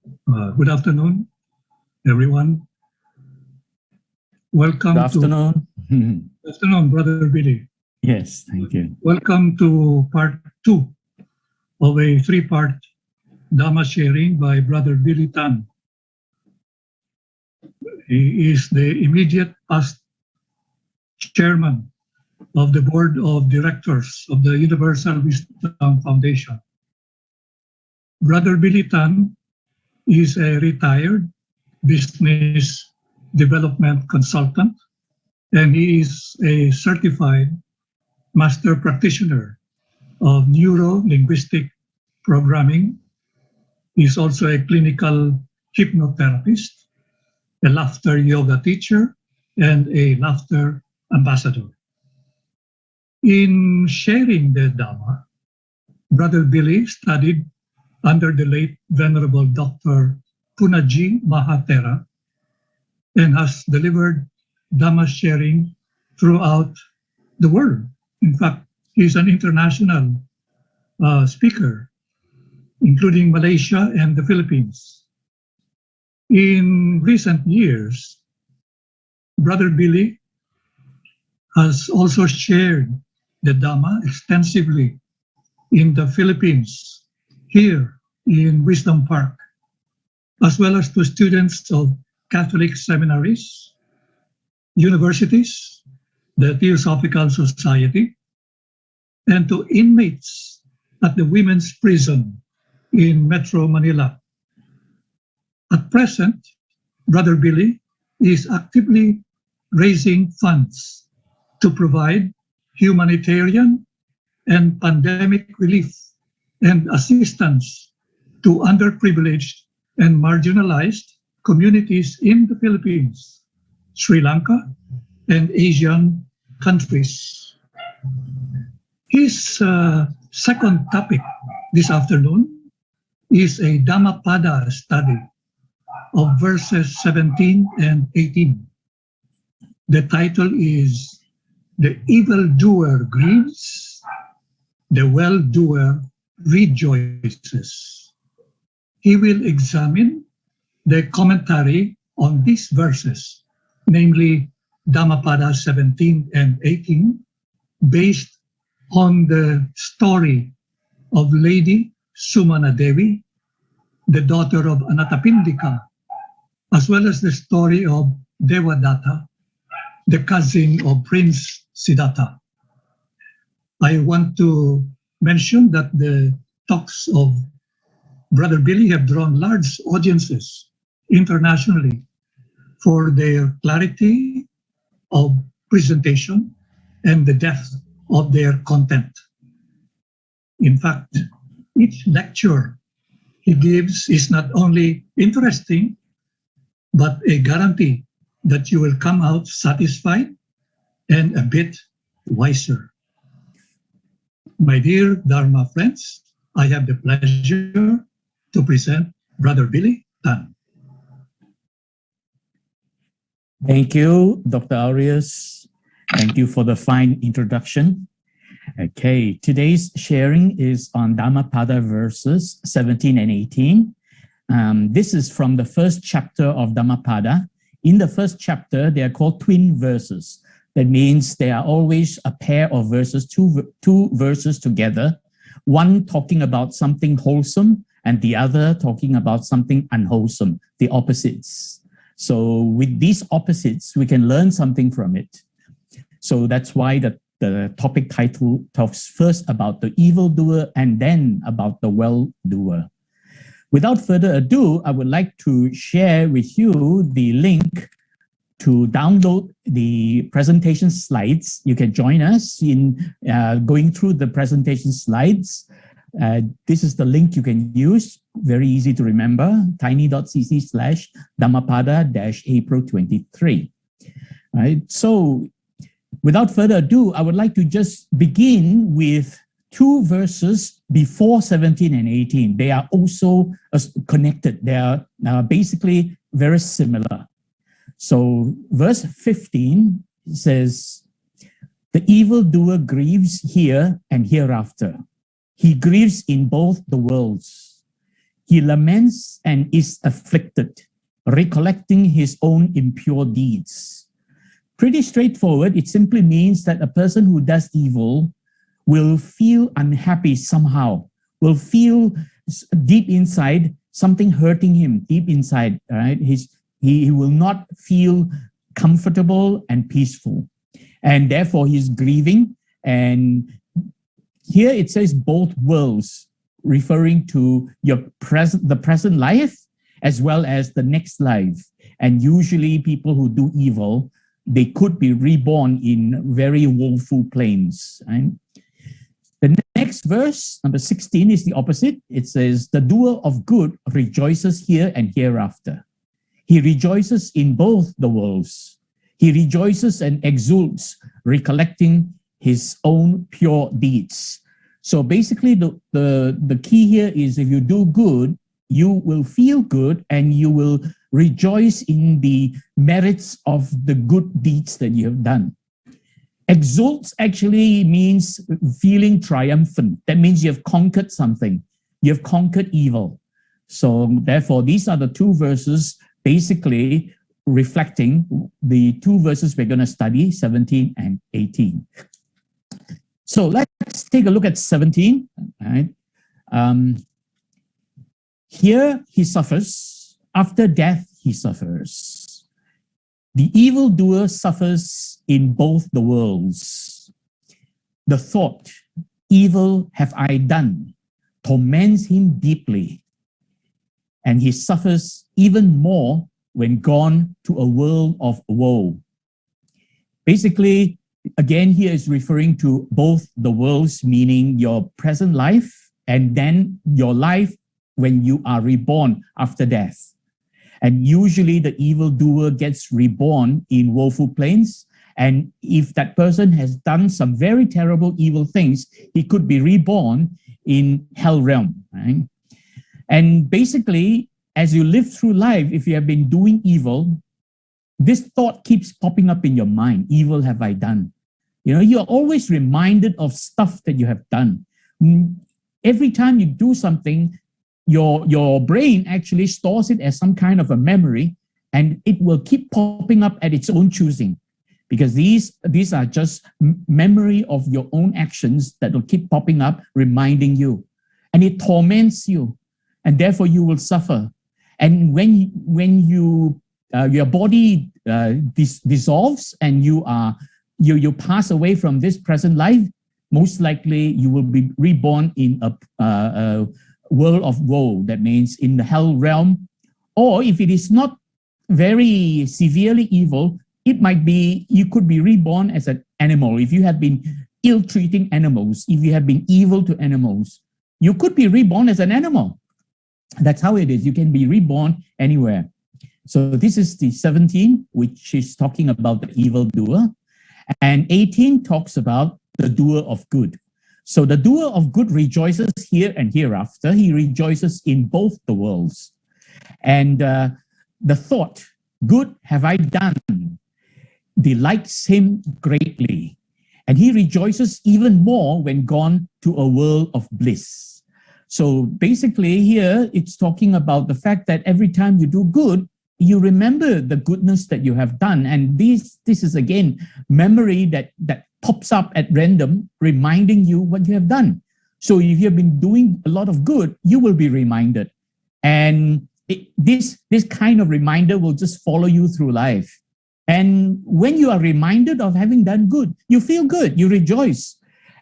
Good afternoon, everyone. Welcome Good afternoon. Good afternoon, Brother Billy. Yes, thank you. Welcome to part 2 of a 3-part Dhamma sharing by Brother Billy Tan. He is the immediate past chairman of the board of directors of the Universal Wisdom Foundation. Brother Billy Tan is a retired business development consultant, and he is a certified master practitioner of neuro-linguistic programming. He's also a clinical hypnotherapist, a laughter yoga teacher, and a laughter ambassador. In sharing the Dhamma, Brother Billy studied under the late Venerable Dr. Punaji Mahatera and has delivered Dhamma sharing throughout the world. In fact, he's an international speaker, including Malaysia and the Philippines. In recent years, Brother Billy has also shared the Dhamma extensively in the Philippines, here in Wisdom Park, as well as to students of Catholic seminaries, universities, the Theosophical Society, and to inmates at the women's prison in Metro Manila. At present, Brother Billy is actively raising funds to provide humanitarian and pandemic relief and assistance to underprivileged and marginalized communities in the Philippines, Sri Lanka, and Asian countries. His second topic this afternoon is a Dhammapada study of verses 17 and 18. The title is "The Evildoer Grieves, the Welldoer Rejoices." He will examine the commentary on these verses, namely Dhammapada 17 and 18, based on the story of Lady Sumana Devi, the daughter of Anathapindika, as well as the story of Devadatta, the cousin of Prince Siddhartha. I want to mention that the talks of Brother Billy have drawn large audiences internationally for their clarity of presentation and the depth of their content. In fact, each lecture he gives is not only interesting, but a guarantee that you will come out satisfied and a bit wiser. My dear Dharma friends, I have the pleasure to present Brother Billy Tan. Thank you, Dr. Arias. Thank you for the fine introduction. Okay, today's sharing is on Dhammapada verses 17 and 18. This is from the first chapter of Dhammapada. In the first chapter, they are called twin verses. That means they are always a pair of verses, two verses together, one talking about something wholesome and the other talking about something unwholesome, the opposites. So with these opposites, we can learn something from it. So that's why the topic title talks first about the evildoer and then about the well-doer. Without further ado, I would like to share with you the link to download the presentation slides. You can join us in going through the presentation slides. This is the link you can use. Very easy to remember, tiny.cc/Dhammapada-April23. Right. So without further ado, I would like to just begin with two verses before 17 and 18. They are also connected. They are basically very similar. So verse 15 says, "The evildoer grieves here and hereafter. He grieves in both the worlds. He laments and is afflicted, recollecting his own impure deeds. Pretty straightforward. It simply means that a person who does evil will feel unhappy somehow, will feel deep inside something hurting him deep inside, right? He will not feel comfortable and peaceful. And therefore he's grieving. And here it says both worlds, referring to the present life as well as the next life. And usually people who do evil, they could be reborn in very woeful planes. Right? The next verse, number 16, is the opposite. It says, the doer of good rejoices here and hereafter. He rejoices in both the worlds. He rejoices and exults, recollecting his own pure deeds. So basically, the key here is if you do good, you will feel good and you will rejoice in the merits of the good deeds that you have done. Exults actually means feeling triumphant. That means you have conquered something. You have conquered evil. So therefore, these are the two verses basically reflecting the two verses we're going to study, 17 and 18. So let's take a look at 17. Right? Here he suffers. After death, he suffers. The evildoer suffers in both the worlds. The thought, evil have I done, torments him deeply. And he suffers even more when gone to a world of woe. Basically, again, here is referring to both the worlds, meaning your present life and then your life when you are reborn after death. And usually the evildoer gets reborn in woeful planes. And if that person has done some very terrible evil things, he could be reborn in hell realm. Right? And basically, as you live through life, if you have been doing evil, this thought keeps popping up in your mind. Evil have I done? You know, you're always reminded of stuff that you have done. Every time you do something, your brain actually stores it as some kind of a memory, and it will keep popping up at its own choosing, because these are just memory of your own actions that will keep popping up, reminding you, and it torments you, and therefore you will suffer. And when you your body dissolves and you pass away from this present life, most likely you will be reborn in a world of woe. That means in the hell realm, or if it is not very severely evil, it might be you could be reborn as an animal. If you have been ill-treating animals, if you have been evil to animals, you could be reborn as an animal. That's how it is. You can be reborn anywhere. So this is the 17, which is talking about the evildoer, and 18 talks about the doer of good. So the doer of good rejoices here and hereafter. He rejoices in both the worlds. And the thought, good have I done, delights him greatly. And he rejoices even more when gone to a world of bliss. So basically here, it's talking about the fact that every time you do good, you remember the goodness that you have done. And this is again, memory that pops up at random, reminding you what you have done. So if you have been doing a lot of good, you will be reminded. And this kind of reminder will just follow you through life. And when you are reminded of having done good, you feel good, you rejoice.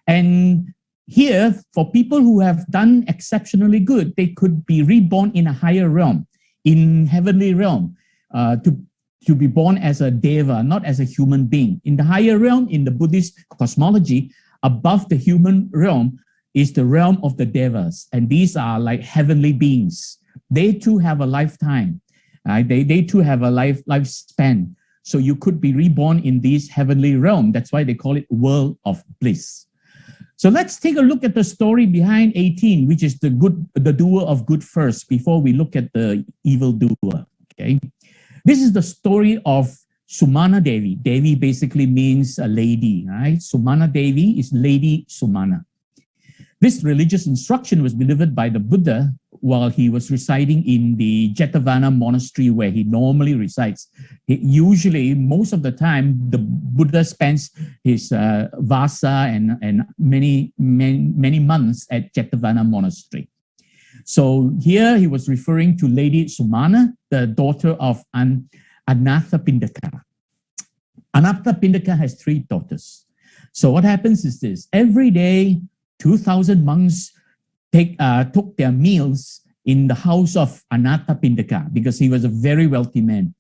And here, for people who have done exceptionally good, they could be reborn in a higher realm, in heavenly realm, to be born as a deva, not as a human being. In the higher realm, in the Buddhist cosmology, above the human realm is the realm of the devas. And these are like heavenly beings. They too have a lifetime. They too have a lifespan. So you could be reborn in this heavenly realm. That's why they call it world of bliss. So let's take a look at the story behind 18, which is the doer of good first, before we look at the evildoer. Okay, this is the story of Sumana Devi. Devi basically means a lady, right? Sumana Devi is Lady Sumana. This religious instruction was delivered by the Buddha while he was residing in the Jetavana monastery where he normally resides. Usually, most of the time, the Buddha spends his vasa and many months at Jetavana monastery. So here he was referring to Lady Sumana, the daughter of Anathapindaka. Anathapindaka has 3 daughters. So what happens is this: every day, 2,000 monks took their meals in the house of Anathapindaka because he was a very wealthy man.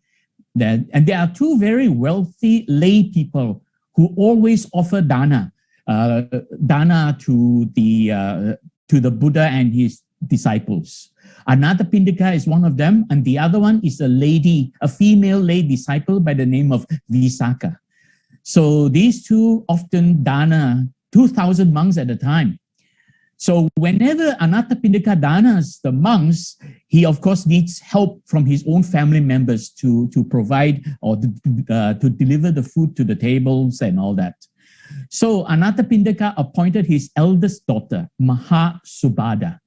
And there are 2 very wealthy lay people who always offer dana to the Buddha and his disciples. Anathapindaka is one of them, and the other one is a female lay disciple by the name of Visakha. So these 2 often dana 2,000 monks at a time. So whenever Anathapindaka danas the monks, he of course needs help from his own family members to provide or to deliver the food to the tables and all that. So Anathapindaka appointed his eldest daughter, Mahasubhada,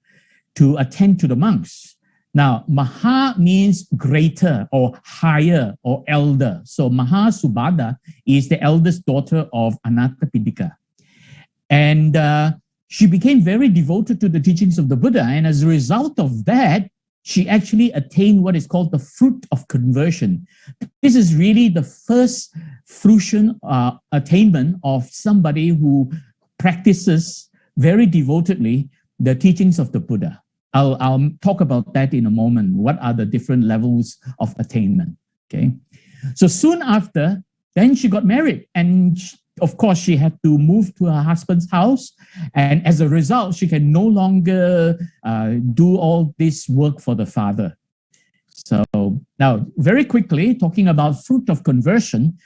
to attend to the monks. Now, Maha means greater or higher or elder. So Mahasubhada is the eldest daughter of Anathapindaka. And she became very devoted to the teachings of the Buddha. And as a result of that, she actually attained what is called the fruit of conversion. This is really the first fruition attainment of somebody who practices very devotedly the teachings of the Buddha. I'll talk about that in a moment. What are the different levels of attainment? Okay. So soon after, then she got married, and of course she had to move to her husband's house. And as a result, she can no longer do all this work for the father. So now, very quickly, talking about fruit of conversion,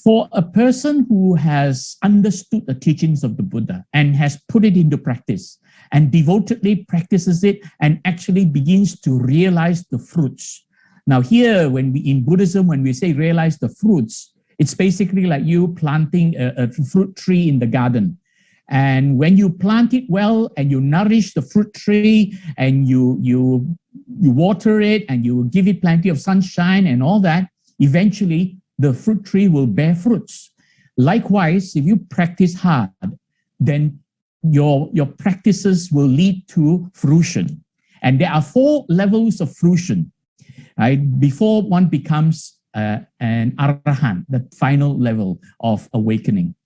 for a person who has understood the teachings of the Buddha and has put it into practice and devotedly practices it and actually begins to realize the fruits. Now here, in Buddhism, when we say realize the fruits, it's basically like you planting a fruit tree in the garden. And when you plant it well and you nourish the fruit tree and you water it and you give it plenty of sunshine and all that, eventually the fruit tree will bear fruits. Likewise, if you practice hard, then your practices will lead to fruition. And there are 4 levels of fruition, right? Before one becomes an arahant, the final level of awakening.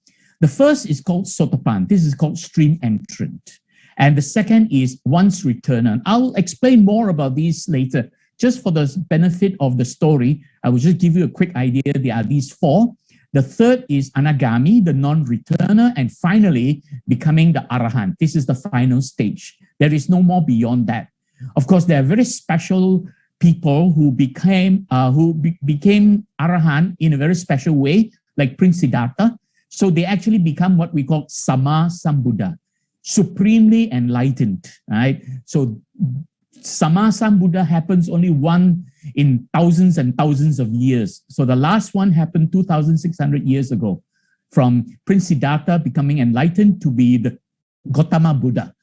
The first is called sotapan. This is called stream entrant. And the second is once returner. I'll explain more about these later. Just for the benefit of the story, I will just give you a quick idea. There are these 4. The third is anagami, the non-returner, and finally becoming the arahant. This is the final stage. There is no more beyond that. Of course, there are very special people who became arahant in a very special way, like Prince Siddhartha. So they actually become what we call Sama Sambuddha, supremely enlightened, right? So Sama Sambuddha happens only one in thousands and thousands of years. So the last one happened 2,600 years ago, from Prince Siddhartha becoming enlightened to be the Gautama Buddha.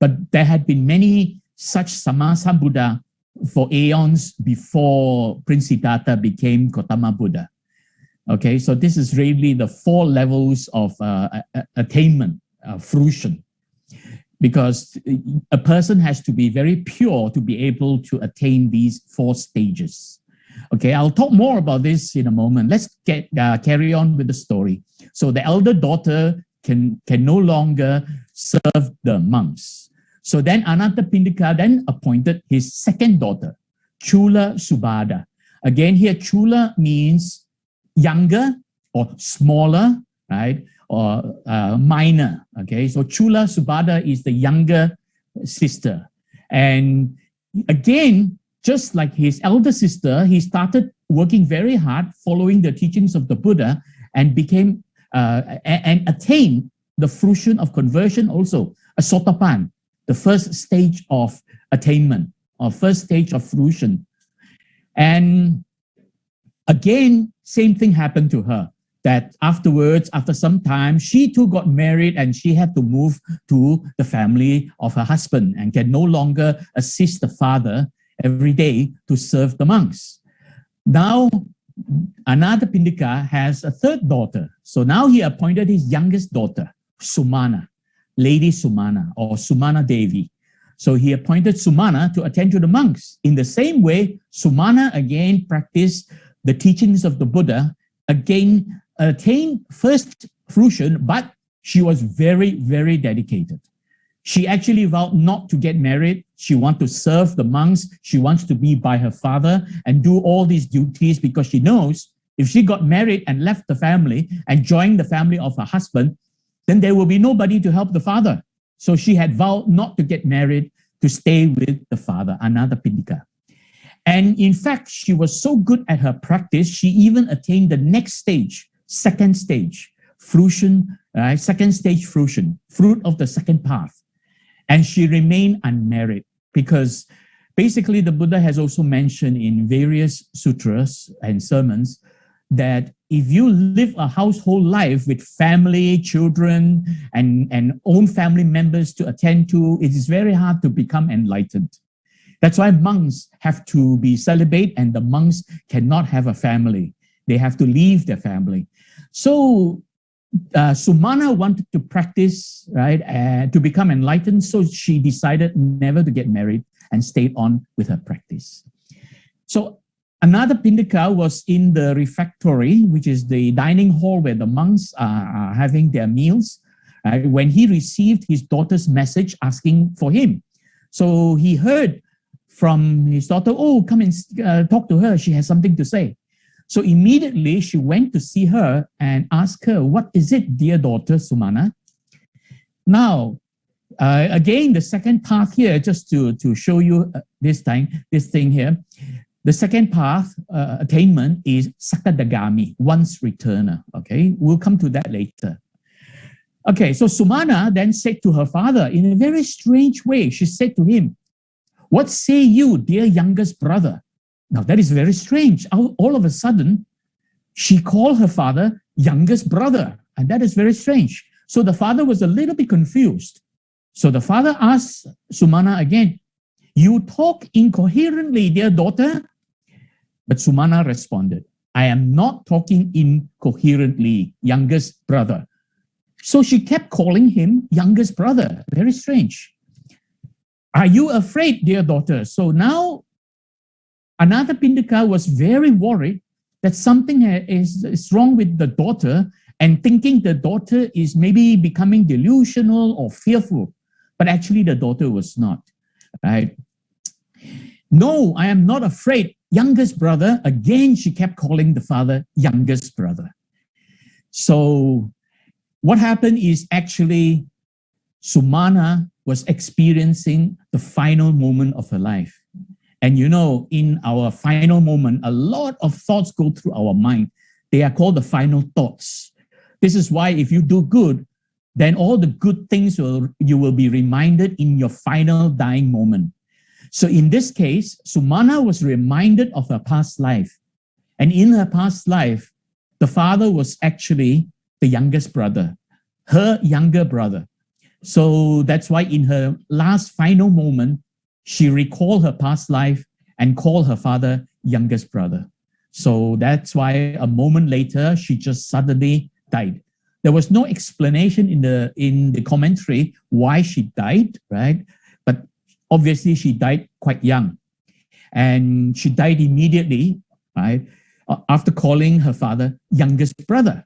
But there had been many such Sama Sambuddha for aeons before Prince Siddhartha became Gautama Buddha. Okay, so this is really the 4 levels of attainment, fruition. Because a person has to be very pure to be able to attain these 4 stages. Okay, I'll talk more about this in a moment. Let's carry on with the story. So the elder daughter can no longer serve the monks. So then Anathapindaka then appointed his second daughter, Chula Subhada. Again here, Chula means younger or smaller, right? Or minor, okay? So Chula Subhada is the younger sister. And again, just like his elder sister, he started working very hard, following the teachings of the Buddha, and became, and attained the fruition of conversion also, a sotapan, the first stage of attainment, or first stage of fruition. And again, same thing happened to her, that afterwards, after some time, she too got married and she had to move to the family of her husband and can no longer assist the father every day to serve the monks. Now, another Pindika has a third daughter. So now he appointed his youngest daughter, Sumana, Lady Sumana or Sumana Devi. So he appointed Sumana to attend to the monks. In the same way, Sumana again practiced the teachings of the Buddha, again attained first fruition, but she was very, very dedicated. She actually vowed not to get married. She wants to serve the monks. She wants to be by her father and do all these duties because she knows if she got married and left the family and joined the family of her husband, then there will be nobody to help the father. So she had vowed not to get married, to stay with the father, another Pindika. And in fact, she was so good at her practice, she even attained the next stage, second stage, fruition, second stage fruition, fruit of the second path. And she remained unmarried because basically the Buddha has also mentioned in various sutras and sermons that if you live a household life with family, children, and own family members to attend to, it is very hard to become enlightened. That's why monks have to be celibate and the monks cannot have a family. They have to leave their family. So Sumana wanted to practice, right, to become enlightened. So she decided never to get married and stayed on with her practice. So another Pindika was in the refectory, which is the dining hall where the monks are having their meals, when he received his daughter's message asking for him. So he heard from his daughter, oh, come and talk to her. She has something to say. So immediately she went to see her and asked her, what is it, dear daughter Sumana? Now, again, the second path here, just to show you this thing here, the second path attainment is Sakadagami, once returner. Okay, we'll come to that later. Okay, so Sumana then said to her father in a very strange way, she said to him, what say you, dear youngest brother? Now that is very strange. All of a sudden, she called her father youngest brother, and that is very strange. So the father was a little bit confused. So the father asked Sumana again, you talk incoherently, dear daughter. But Sumana responded, I am not talking incoherently, youngest brother. So she kept calling him youngest brother. Very strange. Are you afraid, dear daughter? So now another Pindika was very worried that something is wrong with the daughter and thinking the daughter is maybe becoming delusional or fearful. But actually the daughter was not. Right? No, I am not afraid. Youngest brother. Again, she kept calling the father youngest brother. So what happened is actually Sumana was experiencing the final moment of her life. And you know, in our final moment, a lot of thoughts go through our mind. They are called the final thoughts. This is why if you do good, then all the good things you will be reminded in your final dying moment. So in this case, Sumana was reminded of her past life. And in her past life, the father was actually the youngest brother, her younger brother. So that's why in her last final moment, she recalled her past life and called her father youngest brother. So that's why a moment later, she just suddenly died. There was no explanation in the commentary why she died, right? But obviously she died quite young. And she died immediately, right? After calling her father youngest brother.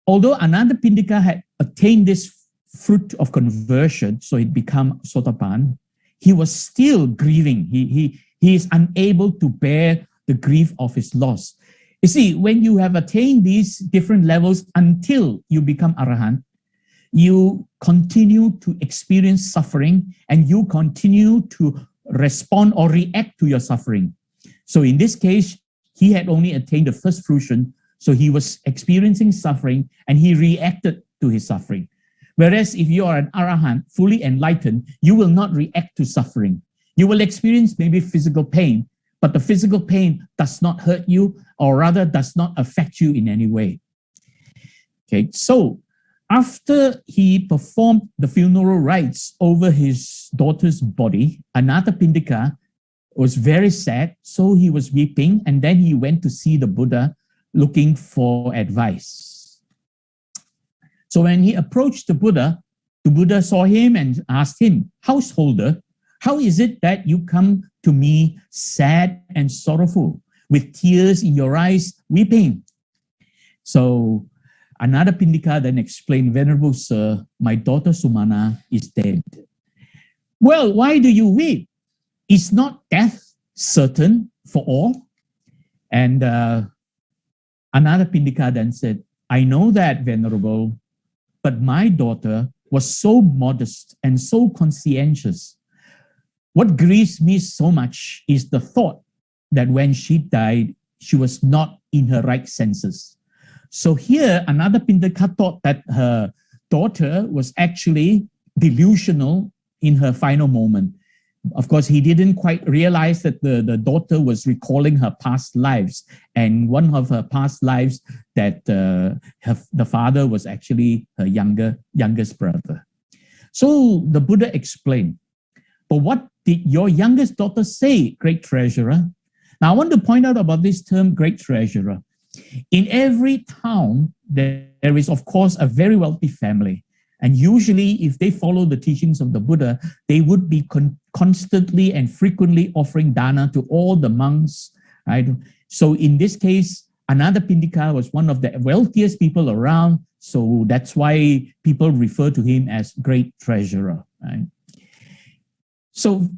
Although Ananda Pindika had attained this fruit of conversion, so it became Sotapan, he was still grieving. He is unable to bear the grief of his loss. You see, when you have attained these different levels until you become Arahant, you continue to experience suffering and you continue to respond or react to your suffering. So in this case, he had only attained the first fruition, so he was experiencing suffering and he reacted to his suffering. Whereas if you are an Arahant, fully enlightened, you will not react to suffering. You will experience maybe physical pain, but the physical pain does not hurt you, or rather does not affect you in any way. Okay, so after he performed the funeral rites over his daughter's body, Anathapindika was very sad, so he was weeping, and then he went to see the Buddha looking for advice. So when he approached the Buddha saw him and asked him, "Householder, how is it that you come to me sad and sorrowful, with tears in your eyes, weeping?" So Anathapindika then explained, "Venerable Sir, my daughter Sumana is dead." "Well, why do you weep? Is not death certain for all?" And Anathapindika then said, "I know that, Venerable, but my daughter was so modest and so conscientious. What grieves me so much is the thought that when she died, she was not in her right senses." So here, Anathapindika thought that her daughter was actually delusional in her final moment. Of course, he didn't quite realize that the daughter was recalling her past lives. And one of her past lives, that the father was actually her youngest brother. So the Buddha explained, "But what did your youngest daughter say, great treasurer?" Now, I want to point out about this term, great treasurer. In every town, there is, of course, a very wealthy family. And usually, if they follow the teachings of the Buddha, they would be constantly and frequently offering dana to all the monks, right? So in this case, Anathapindika was one of the wealthiest people around. So that's why people refer to him as great treasurer, right? So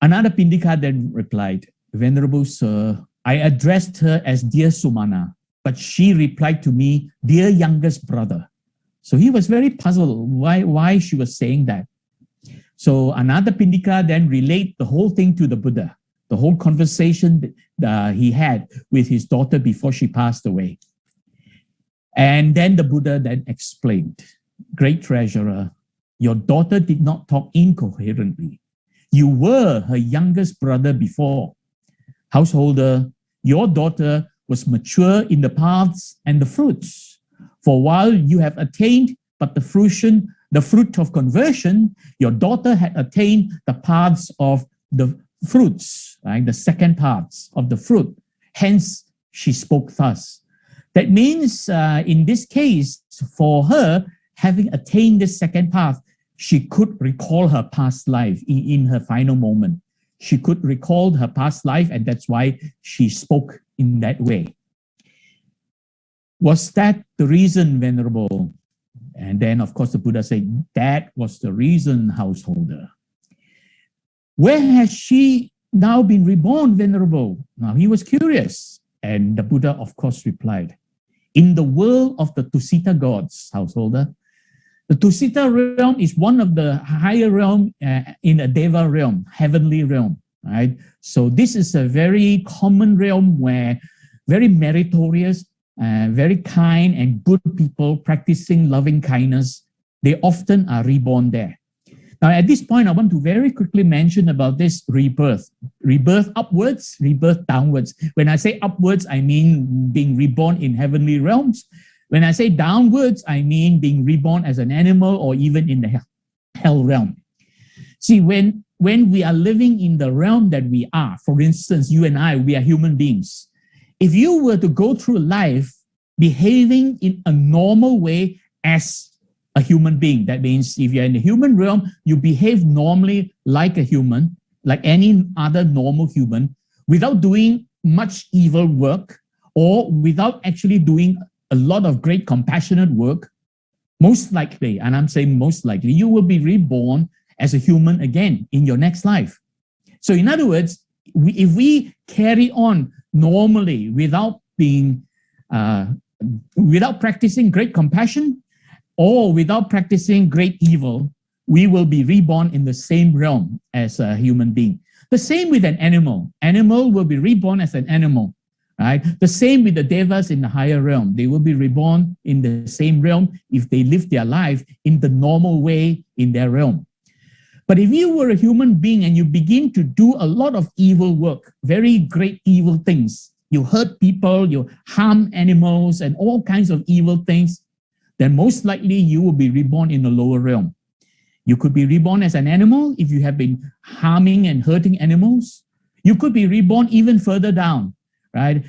Anathapindika then replied, "Venerable Sir, I addressed her as dear Sumana, but she replied to me, dear youngest brother." So he was very puzzled why she was saying that. So Anathapindika then relayed the whole thing to the Buddha, the whole conversation that he had with his daughter before she passed away. And then the Buddha then explained, "Great treasurer, your daughter did not talk incoherently. You were her youngest brother before. Householder, your daughter was mature in the paths and the fruits. For while you have attained but the fruit of conversion, your daughter had attained the paths of the fruits, right? The second parts of the fruit. Hence, she spoke thus." That means, in this case, for her, having attained this second path, she could recall her past life in her final moment. She could recall her past life, and that's why she spoke in that way. Was that the reason, Venerable? And then, of course, the Buddha said, "That was the reason, householder." "Where has she now been reborn, Venerable?" Now he was curious. And the Buddha, of course, replied, "In the world of the Tusita gods, householder." The Tusita realm is one of the higher realm in a Deva realm, heavenly realm, right? So this is a very common realm where very meritorious, very kind and good people practicing loving kindness, they often are reborn there. Now, at this point, I want to very quickly mention about this rebirth. Rebirth upwards, rebirth downwards. When I say upwards, I mean being reborn in heavenly realms. When I say downwards, I mean being reborn as an animal or even in the hell realm. See, when we are living in the realm that we are, for instance, you and I, we are human beings. If you were to go through life behaving in a normal way as a human being, that means if you're in the human realm, you behave normally like a human, like any other normal human, without doing much evil work or without actually doing a lot of great compassionate work, most likely, and I'm saying most likely, you will be reborn as a human again in your next life. So in other words, if we carry on normally without practicing great compassion or without practicing great evil, we will be reborn in the same realm as a human being. The same with an animal. Animal will be reborn as an animal, right? The same with the devas in the higher realm. They will be reborn in the same realm if they live their life in the normal way in their realm. But if you were a human being and you begin to do a lot of evil work, very great evil things, you hurt people, you harm animals and all kinds of evil things, then most likely you will be reborn in the lower realm. You could be reborn as an animal if you have been harming and hurting animals. You could be reborn even further down, right?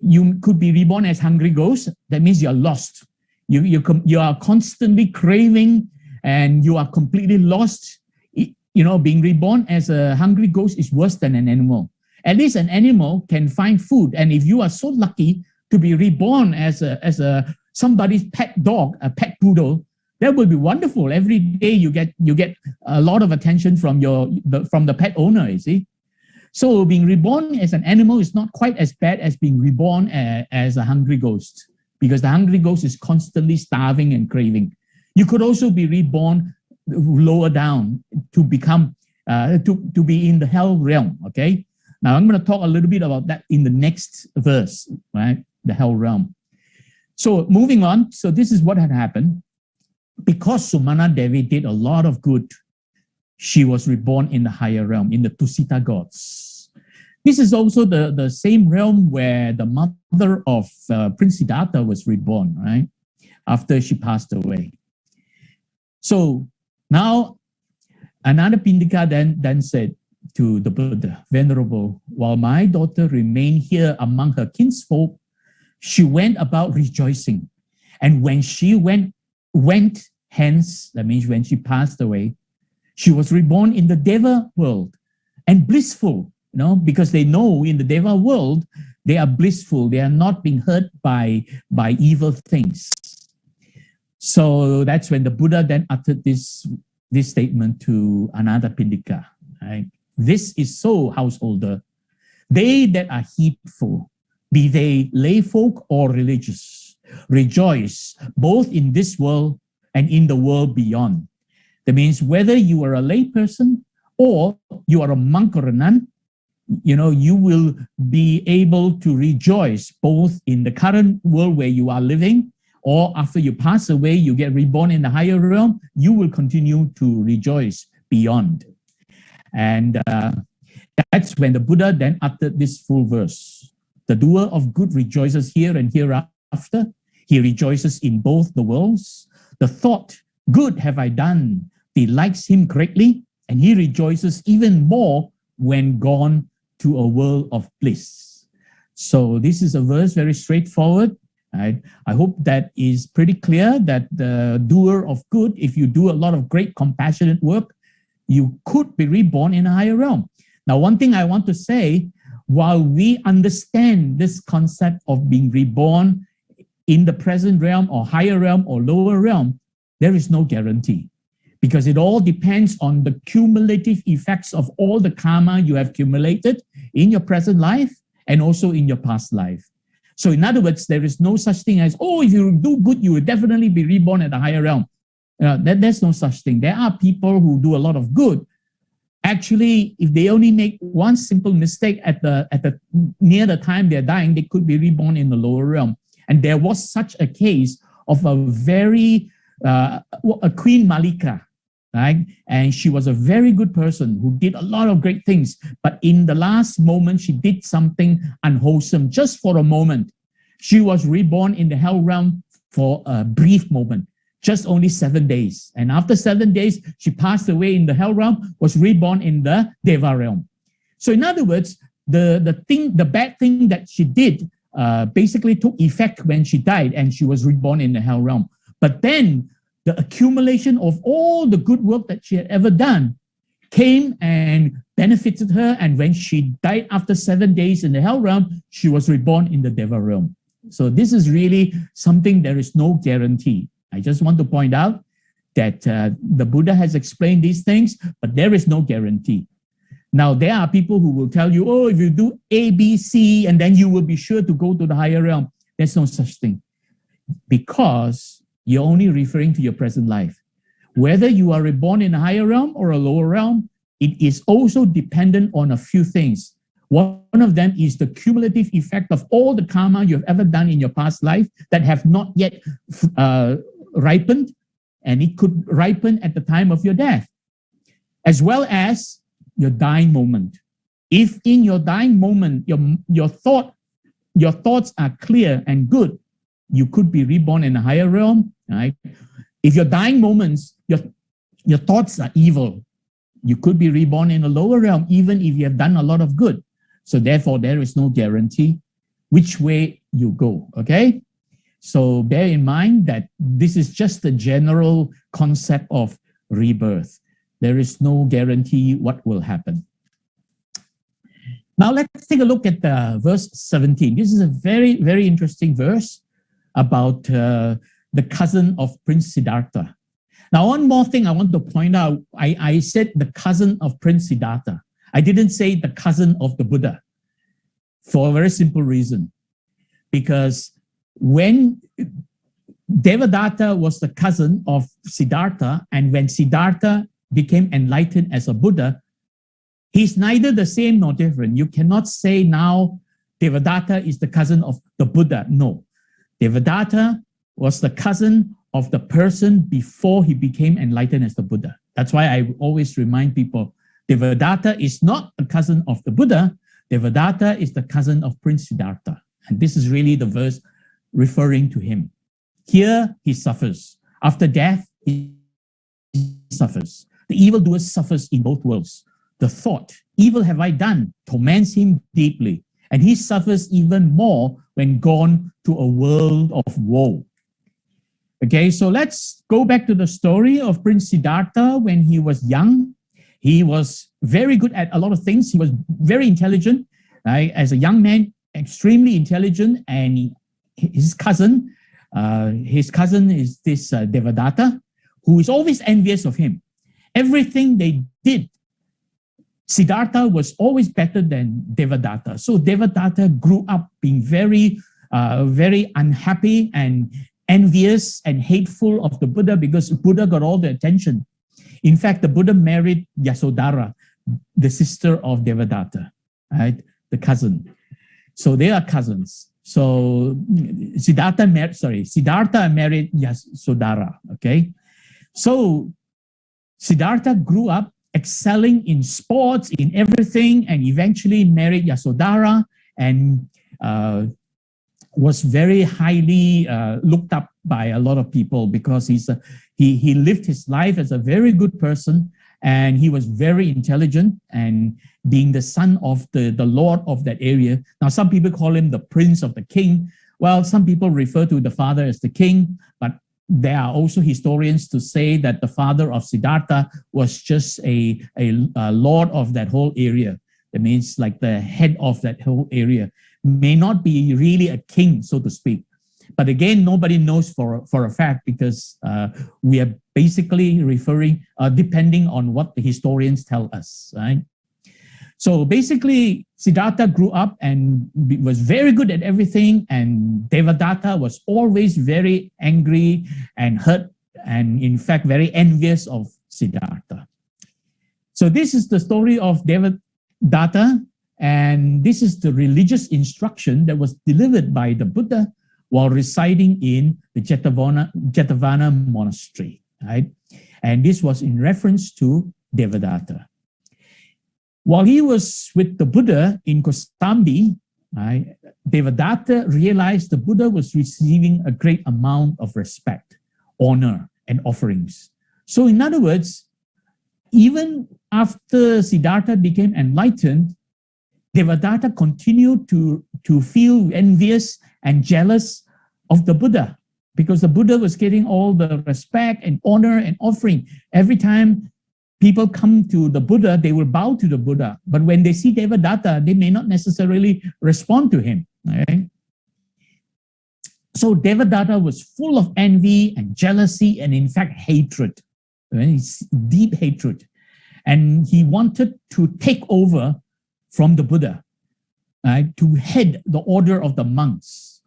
You could be reborn as hungry ghosts. That means you're lost. You are constantly craving and you are completely lost. Being reborn as a hungry ghost is worse than an animal. At least an animal can find food. And if you are so lucky to be reborn as somebody's pet dog, a pet poodle, that will be wonderful. Every day you get a lot of attention from the pet owner, you see. So being reborn as an animal is not quite as bad as being reborn as a hungry ghost, because the hungry ghost is constantly starving and craving. You could also be reborn lower down to become to be in the hell realm. Okay. Now I'm going to talk a little bit about that in the next verse, right? The hell realm. So moving on. So this is what had happened. Because Sumana Devi did a lot of good, she was reborn in the higher realm, in the Tusita gods. This is also the same realm where the mother of Prince Siddhartha was reborn, right? After she passed away. So now another Pindika then said to the Buddha, Venerable, while my daughter remained here among her kinsfolk, she went about rejoicing. And when she went hence, that means when she passed away, she was reborn in the Deva world and blissful, because they know in the Deva world, they are blissful. They are not being hurt by evil things. So that's when the Buddha then uttered this statement to another Pindika, right? This is so, householder. They that are heedful, be they lay folk or religious, rejoice both in this world and in the world beyond. That means whether you are a lay person or you are a monk or a nun, you will be able to rejoice both in the current world where you are living, or after you pass away, you get reborn in the higher realm, you will continue to rejoice beyond. And that's when the Buddha then uttered this full verse. The doer of good rejoices here and hereafter. He rejoices in both the worlds. The thought, good have I done, delights him greatly, and he rejoices even more when gone to a world of bliss. So this is a verse very straightforward. Right? I hope that is pretty clear that the doer of good, if you do a lot of great compassionate work, you could be reborn in a higher realm. Now, one thing I want to say, while we understand this concept of being reborn in the present realm or higher realm or lower realm, there is no guarantee, because it all depends on the cumulative effects of all the karma you have accumulated in your present life and also in your past life. So in other words, there is no such thing as, if you do good, you will definitely be reborn at a higher realm. There's no such thing. There are people who do a lot of good. Actually, if they only make one simple mistake at the near the time they're dying, they could be reborn in the lower realm. And there was such a case of a Queen Malika, right? And she was a very good person who did a lot of great things. But in the last moment, she did something unwholesome just for a moment. She was reborn in the hell realm for a brief moment, just only 7 days. And after 7 days, she passed away in the hell realm, was reborn in the Deva realm. So in other words, the bad thing that she did basically took effect when she died and she was reborn in the hell realm. But then the accumulation of all the good work that she had ever done came and benefited her. And when she died after 7 days in the hell realm, she was reborn in the Deva realm. So this is really something there is no guarantee. I just want to point out that the Buddha has explained these things, but there is no guarantee. Now, there are people who will tell you, if you do A, B, C, and then you will be sure to go to the higher realm. There's no such thing, because you're only referring to your present life. Whether you are reborn in a higher realm or a lower realm, it is also dependent on a few things. One of them is the cumulative effect of all the karma you've ever done in your past life that have not yet ripened, and it could ripen at the time of your death, as well as your dying moment. If in your dying moment, your thought your thoughts are clear and good, you could be reborn in a higher realm, right? If your dying moments, your thoughts are evil, you could be reborn in a lower realm, even if you have done a lot of good. So therefore, there is no guarantee which way you go, okay? So bear in mind that this is just the general concept of rebirth. There is no guarantee what will happen. Now let's take a look at verse 17. This is a very, very interesting verse about the cousin of Prince Siddhartha. Now, one more thing I want to point out, I said the cousin of Prince Siddhartha. I didn't say the cousin of the Buddha for a very simple reason. Because when Devadatta was the cousin of Siddhartha, and when Siddhartha became enlightened as a Buddha, he's neither the same nor different. You cannot say now Devadatta is the cousin of the Buddha. No. Devadatta was the cousin of the person before he became enlightened as the Buddha. That's why I always remind people, Devadatta is not the cousin of the Buddha. Devadatta is the cousin of Prince Siddhartha. And this is really the verse referring to him. Here, he suffers. After death, he suffers. The evildoer suffers in both worlds. The thought, evil have I done, torments him deeply. And he suffers even more when gone to a world of woe. Okay, so let's go back to the story of Prince Siddhartha when he was young. He was very good at a lot of things. He was very intelligent. As a young man, extremely intelligent. And his cousin is this Devadatta, who is always envious of him. Everything they did, Siddhartha was always better than Devadatta. So Devadatta grew up being very unhappy and envious and hateful of the Buddha because Buddha got all the attention. In fact, the Buddha married Yasodhara, the sister of Devadatta, right? The cousin. So they are cousins. So Siddhartha married Yasodhara, okay? So Siddhartha grew up excelling in sports, in everything, and eventually married Yasodhara and was very highly looked up by a lot of people because he lived his life as a very good person, and he was very intelligent, and being the son of the lord of that area. Now, some people call him the prince of the king. Well, some people refer to the father as the king, but there are also historians to say that the father of Siddhartha was just a lord of that whole area. That means like the head of that whole area. May not be really a king, so to speak. But again, nobody knows for a fact because we are basically referring, depending on what the historians tell us, right? So basically, Siddhartha grew up and was very good at everything, and Devadatta was always very angry and hurt, and in fact, very envious of Siddhartha. So this is the story of Devadatta, and this is the religious instruction that was delivered by the Buddha while residing in the Jetavana monastery, right? And this was in reference to Devadatta. While he was with the Buddha in Kosambi, right, Devadatta realized the Buddha was receiving a great amount of respect, honor, and offerings. So in other words, even after Siddhartha became enlightened, Devadatta continued to feel envious and jealous of the Buddha because the Buddha was getting all the respect and honor and offering. Every time people come to the Buddha, they will bow to the Buddha. But when they see Devadatta, they may not necessarily respond to him. Right? So Devadatta was full of envy and jealousy and in fact hatred, right? Deep hatred. And he wanted to take over from the Buddha, right, to head the order of the monks.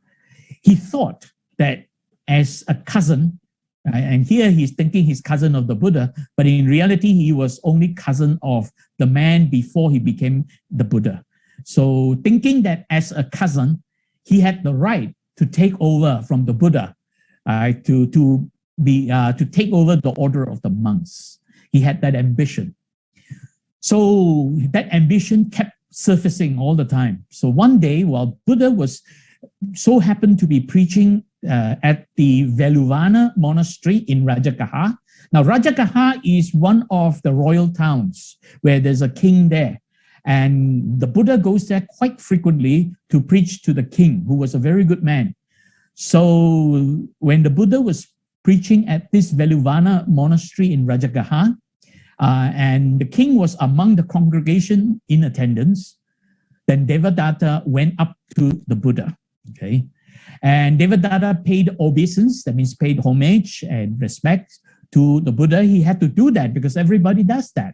He thought that as a cousin, and here he's thinking he's cousin of the Buddha, but in reality, he was only cousin of the man before he became the Buddha. So thinking that as a cousin, he had the right to take over from the Buddha, to take over the order of the monks. He had that ambition. So that ambition kept surfacing all the time. So one day, while Buddha was so happened to be preaching at the Veluvana monastery in Rajagaha. Now, Rajagaha is one of the royal towns where there's a king there. And the Buddha goes there quite frequently to preach to the king, who was a very good man. So when the Buddha was preaching at this Veluvana monastery in Rajagaha, and the king was among the congregation in attendance, then Devadatta went up to the Buddha. Okay, and Devadatta paid obeisance, that means paid homage and respect to the Buddha. He had to do that because everybody does that.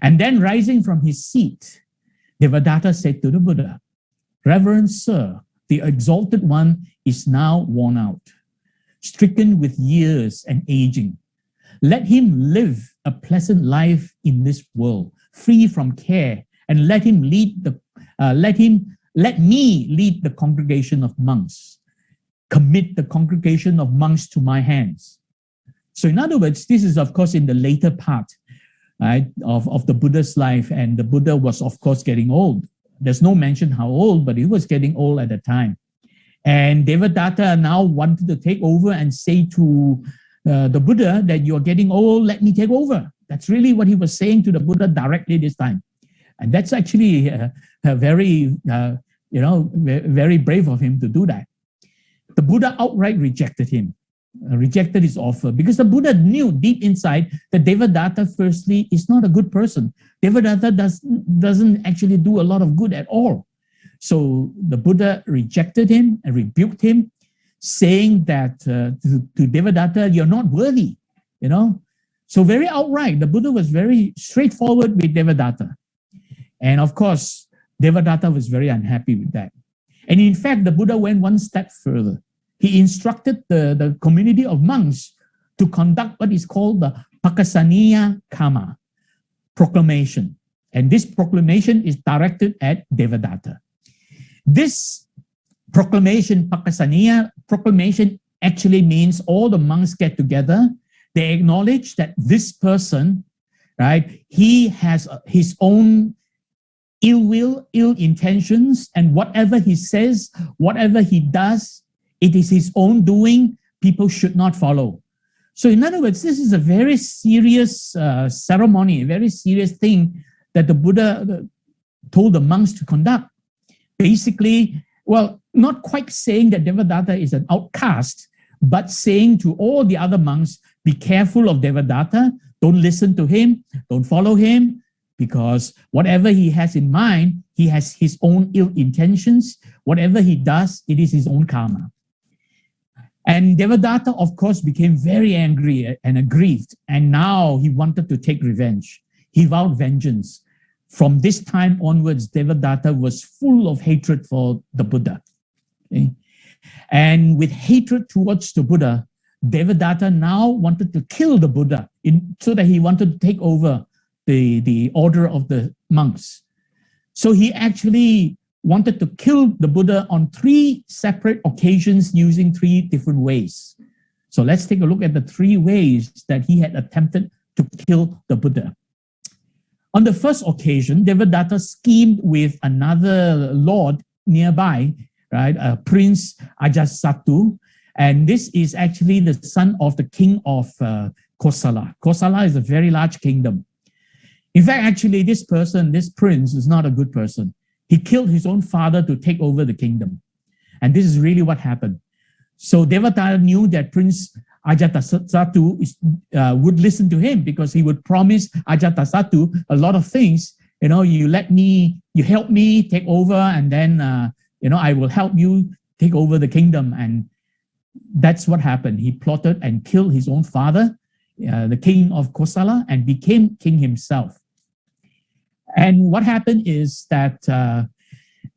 And then rising from his seat, Devadatta said to the Buddha, "Reverend Sir, the Exalted One is now worn out, stricken with years and aging. Let him live a pleasant life in this world, free from care, and let me lead the congregation of monks. Commit the congregation of monks to my hands." So in other words, this is of course in the later part, right, of the Buddha's life, and the Buddha was of course getting old. There's no mention how old, but he was getting old at the time. And Devadatta now wanted to take over and say to the Buddha that you're getting old, let me take over. That's really what he was saying to the Buddha directly this time. And that's actually a very, very brave of him to do that. The Buddha outright rejected him, rejected his offer, because the Buddha knew deep inside that Devadatta, firstly, is not a good person. Devadatta doesn't actually do a lot of good at all. So the Buddha rejected him and rebuked him, saying that to Devadatta, you're not worthy, So very outright, the Buddha was very straightforward with Devadatta. And of course, Devadatta was very unhappy with that. And in fact, the Buddha went one step further. He instructed the community of monks to conduct what is called the Pakasaniya Karma proclamation. And this proclamation is directed at Devadatta. This proclamation, Pakasaniya proclamation, actually means all the monks get together. They acknowledge that this person, right, he has his own ill will, ill intentions, and whatever he says, whatever he does, it is his own doing. People should not follow. So in other words, this is a very serious ceremony, a very serious thing that the Buddha told the monks to conduct. Basically, well, not quite saying that Devadatta is an outcast, but saying to all the other monks, be careful of Devadatta, don't listen to him, don't follow him, because whatever he has in mind, he has his own ill intentions. Whatever he does, it is his own karma. And Devadatta, of course, became very angry and aggrieved, and now he wanted to take revenge. He vowed vengeance. From this time onwards, Devadatta was full of hatred for the Buddha. Okay? And with hatred towards the Buddha, Devadatta now wanted to kill the Buddha so that he wanted to take over the order of the monks. So he actually wanted to kill the Buddha on 3 separate occasions using 3 different ways. So let's take a look at the 3 ways that he had attempted to kill the Buddha. On the first occasion, Devadatta schemed with another lord nearby, right, Prince Ajatasattu, and this is actually the son of the king of Kosala. Kosala is a very large kingdom. In fact, actually, this prince is not a good person. He killed his own father to take over the kingdom. And this is really what happened. So Devadatta knew that Prince Ajatasattu would listen to him because he would promise Ajatasattu a lot of things. You help me take over, and then, I will help you take over the kingdom. And that's what happened. He plotted and killed his own father, the king of Kosala, and became king himself. And what happened is that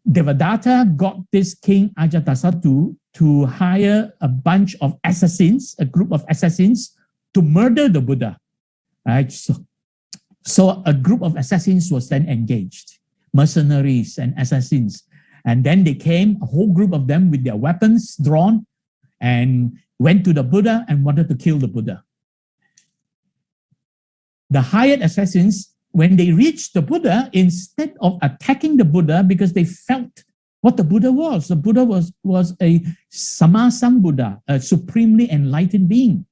Devadatta got this king Ajatasattu to hire a bunch of assassins, a group of assassins, to murder the Buddha. Right? So a group of assassins was then engaged, mercenaries and assassins. And then they came, a whole group of them with their weapons drawn, and went to the Buddha and wanted to kill the Buddha. The hired assassins when they reached the Buddha, instead of attacking the Buddha because they felt what the Buddha was a Samasam Buddha, a supremely enlightened being.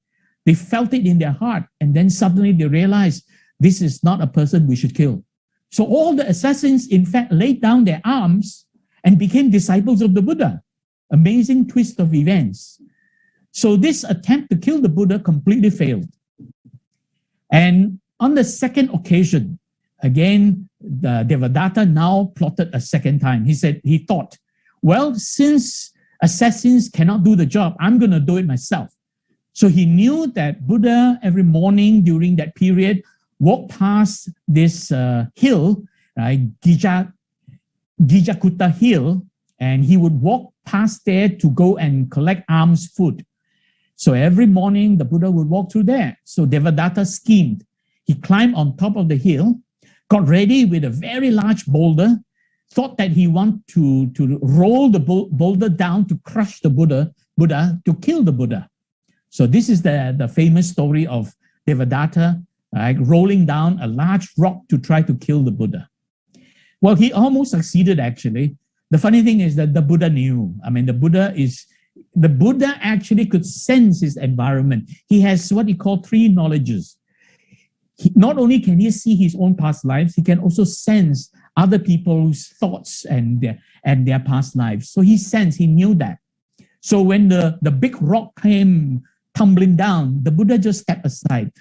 They felt it in their heart, and then suddenly they realized this is not a person we should kill. So all the assassins, in fact, laid down their arms and became disciples of the Buddha. Amazing twist of events. So this attempt to kill the Buddha completely failed. And on the second occasion, again, the Devadatta now plotted a second time. He thought, well, since assassins cannot do the job, I'm going to do it myself. So he knew that Buddha every morning during that period walked past this hill, Gijakuta Hill, and he would walk past there to go and collect alms food. So every morning the Buddha would walk through there. So Devadatta schemed. He climbed on top of the hill, got ready with a very large boulder, thought that he wanted to roll the boulder down to crush the Buddha to kill the Buddha. So this is the famous story of Devadatta rolling down a large rock to try to kill the Buddha. Well, he almost succeeded, actually. The funny thing is that the Buddha knew. I mean, the Buddha actually could sense his environment. He has what he called three knowledges. Not only can he see his own past lives, he can also sense other people's thoughts and their past lives. So he knew that. So when the big rock came tumbling down, the Buddha just stepped aside,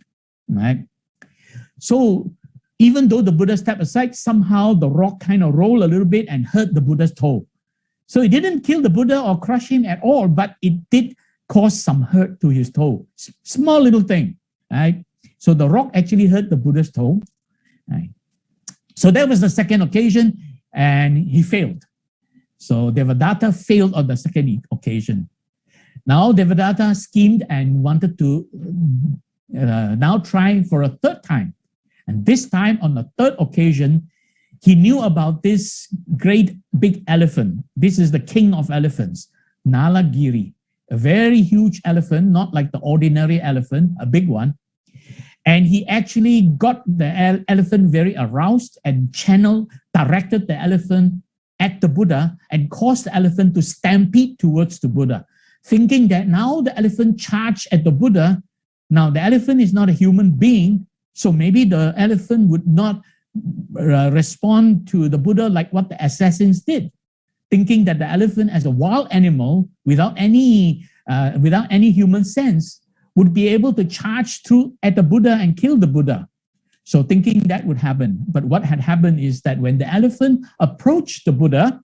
right? So even though the Buddha stepped aside, somehow the rock kind of rolled a little bit and hurt the Buddha's toe. So it didn't kill the Buddha or crush him at all, but it did cause some hurt to his toe. Small little thing, right? So the rock actually hurt the Buddha's toe. Right? So that was the second occasion, and he failed. So Devadatta failed on the second occasion. Now Devadatta schemed and wanted to now try for a third time. And this time, on the third occasion, he knew about this great big elephant. This is the king of elephants, Nalagiri, a very huge elephant, not like the ordinary elephant, a big one. And he actually got the elephant very aroused and directed the elephant at the Buddha and caused the elephant to stampede towards the Buddha, thinking that now the elephant charged at the Buddha. Now the elephant is not a human being, so maybe the elephant would not respond to the Buddha like what the assassins did, thinking that the elephant, as a wild animal without any human sense, would be able to charge through at the Buddha and kill the Buddha. So thinking that would happen. But what had happened is that when the elephant approached the Buddha,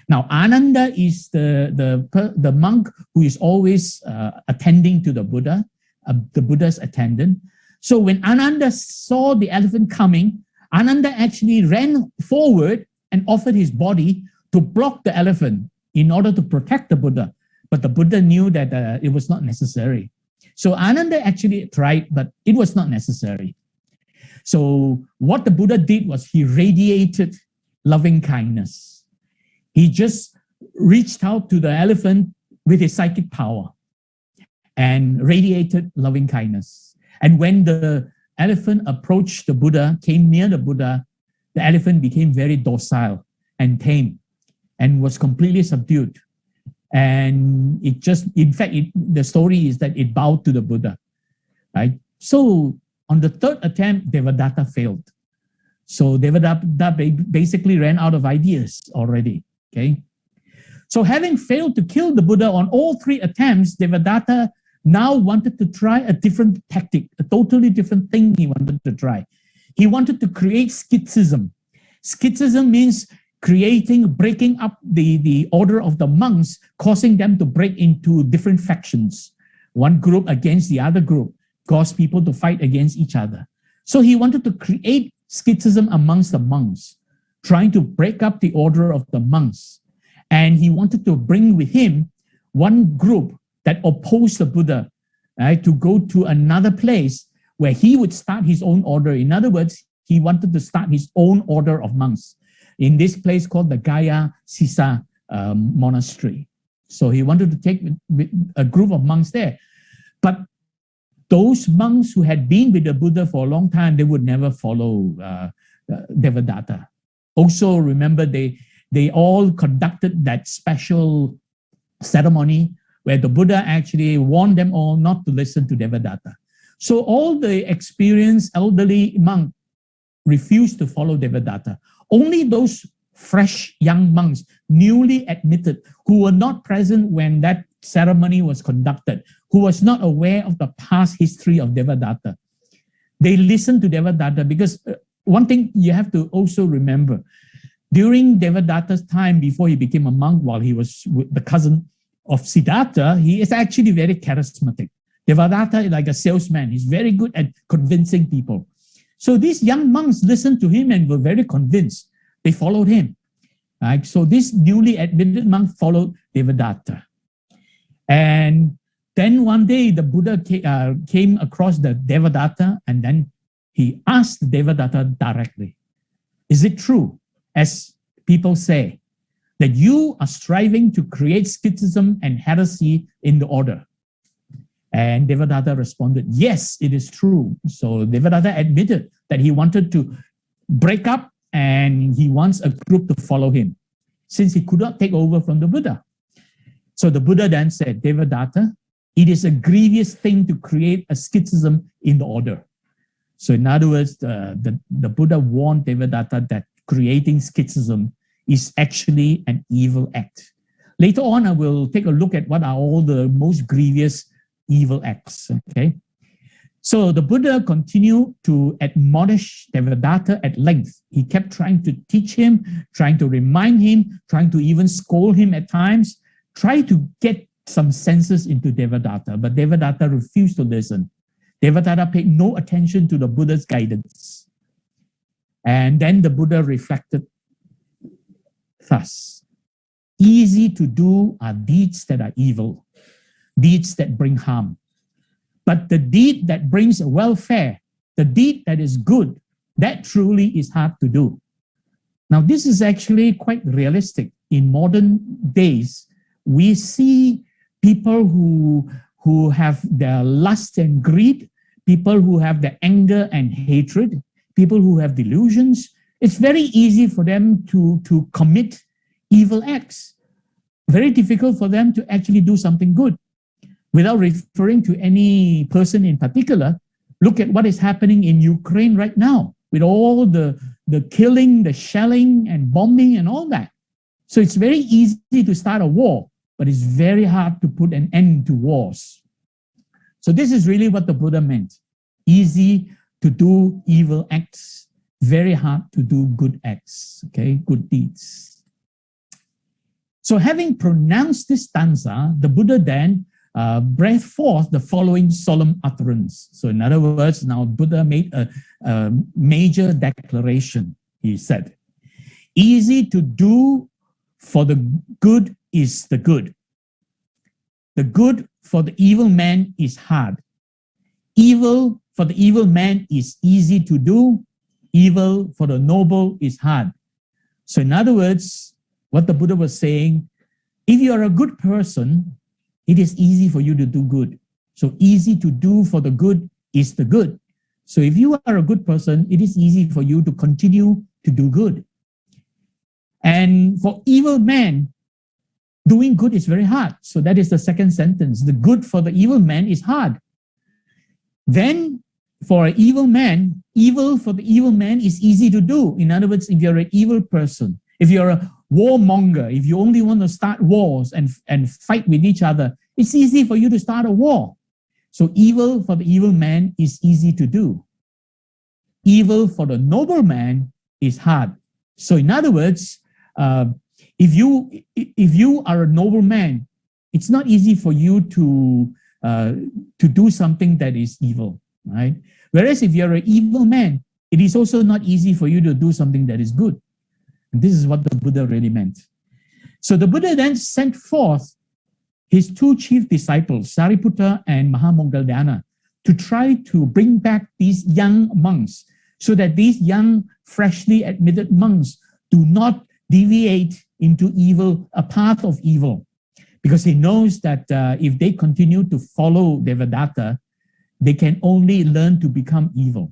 now Ananda is the monk who is always attending to the Buddha's attendant. So when Ananda saw the elephant coming, Ananda actually ran forward and offered his body to block the elephant in order to protect the Buddha. But the Buddha knew that it was not necessary. So Ananda actually tried, but it was not necessary. So what the Buddha did was he radiated loving kindness. He just reached out to the elephant with his psychic power and radiated loving kindness. And when the elephant approached the Buddha, came near the Buddha, the elephant became very docile and tame and was completely subdued. And it just, in fact, the story is that it bowed to the Buddha, right? So on the third attempt, Devadatta failed. So Devadatta basically ran out of ideas already, okay? So having failed to kill the Buddha on all three attempts, Devadatta now wanted to try a different tactic, a totally different thing he wanted to try. He wanted to create schism. Schism means breaking up the order of the monks, causing them to break into different factions, one group against the other group, cause people to fight against each other. So he wanted to create schism amongst the monks, trying to break up the order of the monks. And he wanted to bring with him one group that opposed the Buddha, right, to go to another place where he would start his own order. In other words, he wanted to start his own order of monks in this place called the Gaya Sisa monastery. So he wanted to take a group of monks there. But those monks who had been with the Buddha for a long time, they would never follow Devadatta. Also, remember, they all conducted that special ceremony where the Buddha actually warned them all not to listen to Devadatta. So all the experienced elderly monks refused to follow Devadatta. Only those fresh young monks, newly admitted, who were not present when that ceremony was conducted, who was not aware of the past history of Devadatta, they listened to Devadatta because one thing you have to also remember, during Devadatta's time before he became a monk, while he was the cousin of Siddhartha, he is actually very charismatic. Devadatta is like a salesman. He's very good at convincing people. So these young monks listened to him and were very convinced. They followed him. Right? So this newly admitted monk followed Devadatta. And then one day the Buddha came across the Devadatta, and then he asked Devadatta directly, is it true, as people say, that you are striving to create schism and heresy in the order? And Devadatta responded, yes, it is true. So Devadatta admitted that he wanted to break up and he wants a group to follow him, since he could not take over from the Buddha. So the Buddha then said, Devadatta, it is a grievous thing to create a schism in the order. So in other words, the Buddha warned Devadatta that creating schism is actually an evil act. Later on, I will take a look at what are all the most grievous evil acts. Okay, so the Buddha continued to admonish Devadatta at length. He kept trying to teach him, trying to remind him, trying to even scold him at times, try to get some senses into Devadatta, but Devadatta refused to listen. Devadatta paid no attention to the Buddha's guidance. And then the Buddha reflected thus: easy to do are deeds that are evil, deeds that bring harm. But the deed that brings welfare, the deed that is good, that truly is hard to do. Now, this is actually quite realistic. In modern days, we see people who have their lust and greed, people who have their anger and hatred, people who have delusions. It's very easy for them to commit evil acts. Very difficult for them to actually do something good. Without referring to any person in particular, look at what is happening in Ukraine right now with all the killing, the shelling and bombing and all that. So it's very easy to start a war, but it's very hard to put an end to wars. So this is really what the Buddha meant. Easy to do evil acts, very hard to do good acts, okay, good deeds. So having pronounced this stanza, the Buddha then breathed forth the following solemn utterance. So in other words, now Buddha made a major declaration. He said, easy to do for the good is the good. The good for the evil man is hard. Evil for the evil man is easy to do. Evil for the noble is hard. So in other words, what the Buddha was saying, if you are a good person, it is easy for you to do good. So easy to do for the good is the good. So if you are a good person, it is easy for you to continue to do good. And for evil man, doing good is very hard. So that is the second sentence. The good for the evil man is hard. Then for an evil man, evil for the evil man is easy to do. In other words, if you're an evil person, if you're a warmonger, if you only want to start wars and fight with each other, it's easy for you to start a war. So evil for the evil man is easy to do. Evil for the noble man is hard. So in other words, if you are a noble man, it's not easy for you to do something that is evil, right? Whereas if you're an evil man, it is also not easy for you to do something that is good. And this is what the Buddha really meant. So the Buddha then sent forth his two chief disciples, Sariputta and Mahamoggallana, to try to bring back these young monks so that these young, freshly admitted monks do not deviate into evil, a path of evil. Because he knows that if they continue to follow Devadatta, they can only learn to become evil.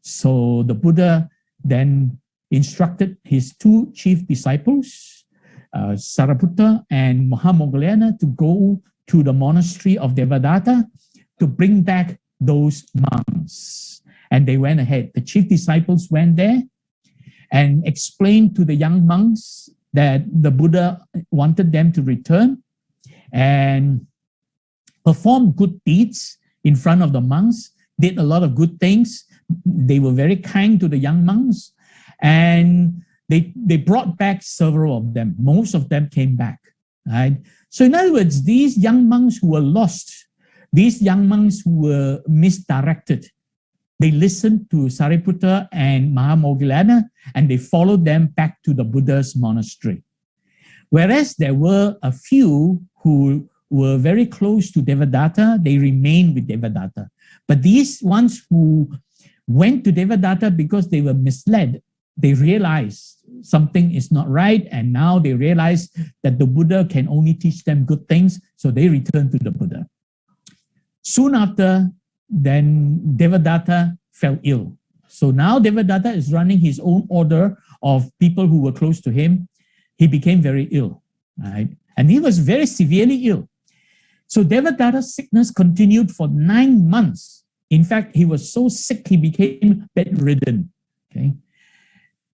So the Buddha then instructed his two chief disciples, Sariputta and Mahamoggallana, to go to the monastery of Devadatta to bring back those monks. And they went ahead. The chief disciples went there and explained to the young monks that the Buddha wanted them to return and perform good deeds in front of the monks, did a lot of good things. They were very kind to the young monks, and they brought back several of them. Most of them came back, right? So in other words, these young monks who were lost, these young monks who were misdirected, they listened to Sariputta and Mahamoggallana, and they followed them back to the Buddha's monastery. Whereas there were a few who were very close to Devadatta, they remained with Devadatta. But these ones who went to Devadatta because they were misled, they realized something is not right, and now they realize that the Buddha can only teach them good things, so they returned to the Buddha. Soon after, then Devadatta fell ill. So now Devadatta is running his own order of people who were close to him. He became very ill, right? And he was very severely ill. So Devadatta's sickness continued for 9 months. In fact, he was so sick, he became bedridden, okay?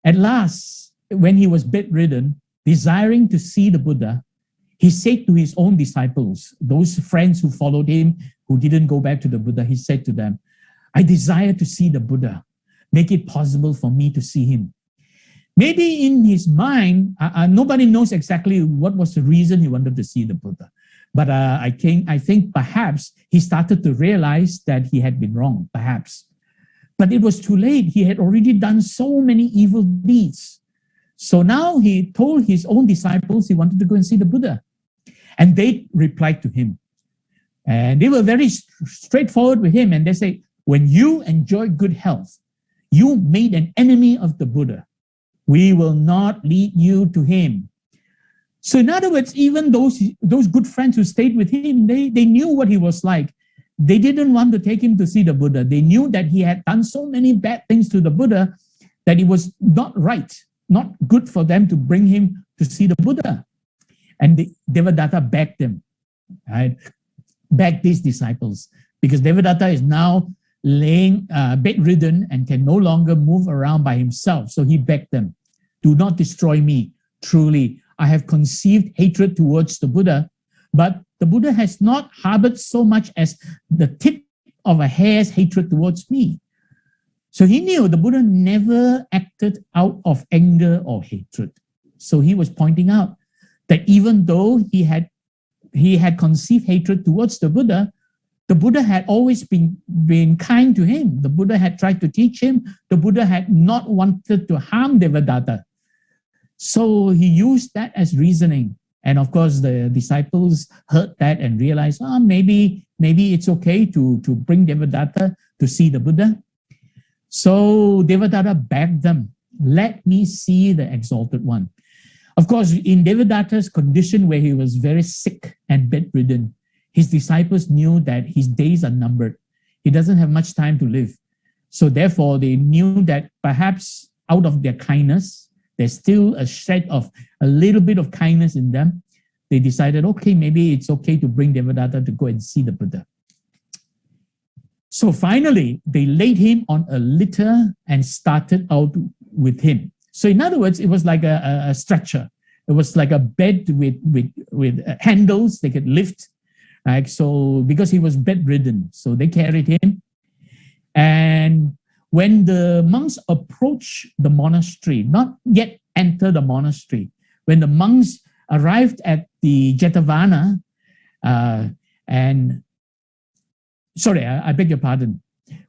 At last, when he was bedridden, desiring to see the Buddha, he said to his own disciples, those friends who followed him, who didn't go back to the Buddha, he said to them, I desire to see the Buddha. Make it possible for me to see him. Maybe in his mind, nobody knows exactly what was the reason he wanted to see the Buddha. But I think perhaps he started to realize that he had been wrong, perhaps. But it was too late. He had already done so many evil deeds. So now he told his own disciples he wanted to go and see the Buddha. And they replied to him. And they were very straightforward with him. And they say, when you enjoy good health, you made an enemy of the Buddha. We will not lead you to him. So in other words, even those good friends who stayed with him, they knew what he was like. They didn't want to take him to see the Buddha. They knew that he had done so many bad things to the Buddha that it was not right, not good for them to bring him to see the Buddha. And Devadatta begged them, right? Begged these disciples, because Devadatta is now laying bedridden and can no longer move around by himself. So he begged them, do not destroy me. Truly, I have conceived hatred towards the Buddha, but the Buddha has not harbored so much as the tip of a hair's hatred towards me. So he knew the Buddha never acted out of anger or hatred. So he was pointing out that even though he had conceived hatred towards the Buddha had always been kind to him. The Buddha had tried to teach him. The Buddha had not wanted to harm Devadatta. So he used that as reasoning. And of course, the disciples heard that and realized, maybe it's okay to bring Devadatta to see the Buddha. So Devadatta begged them, let me see the exalted one. Of course, in Devadatta's condition where he was very sick and bedridden, his disciples knew that his days are numbered. He doesn't have much time to live. So therefore, they knew that perhaps out of their kindness, there's still a little bit of kindness in them. They decided, okay, maybe it's okay to bring Devadatta to go and see the Buddha. So finally, they laid him on a litter and started out with him. So in other words, it was like a stretcher. It was like a bed with handles they could lift. Right? So because he was bedridden, so they carried him. And when the monks approached the monastery, not yet enter the monastery, when the monks arrived at the Jetavana, I beg your pardon.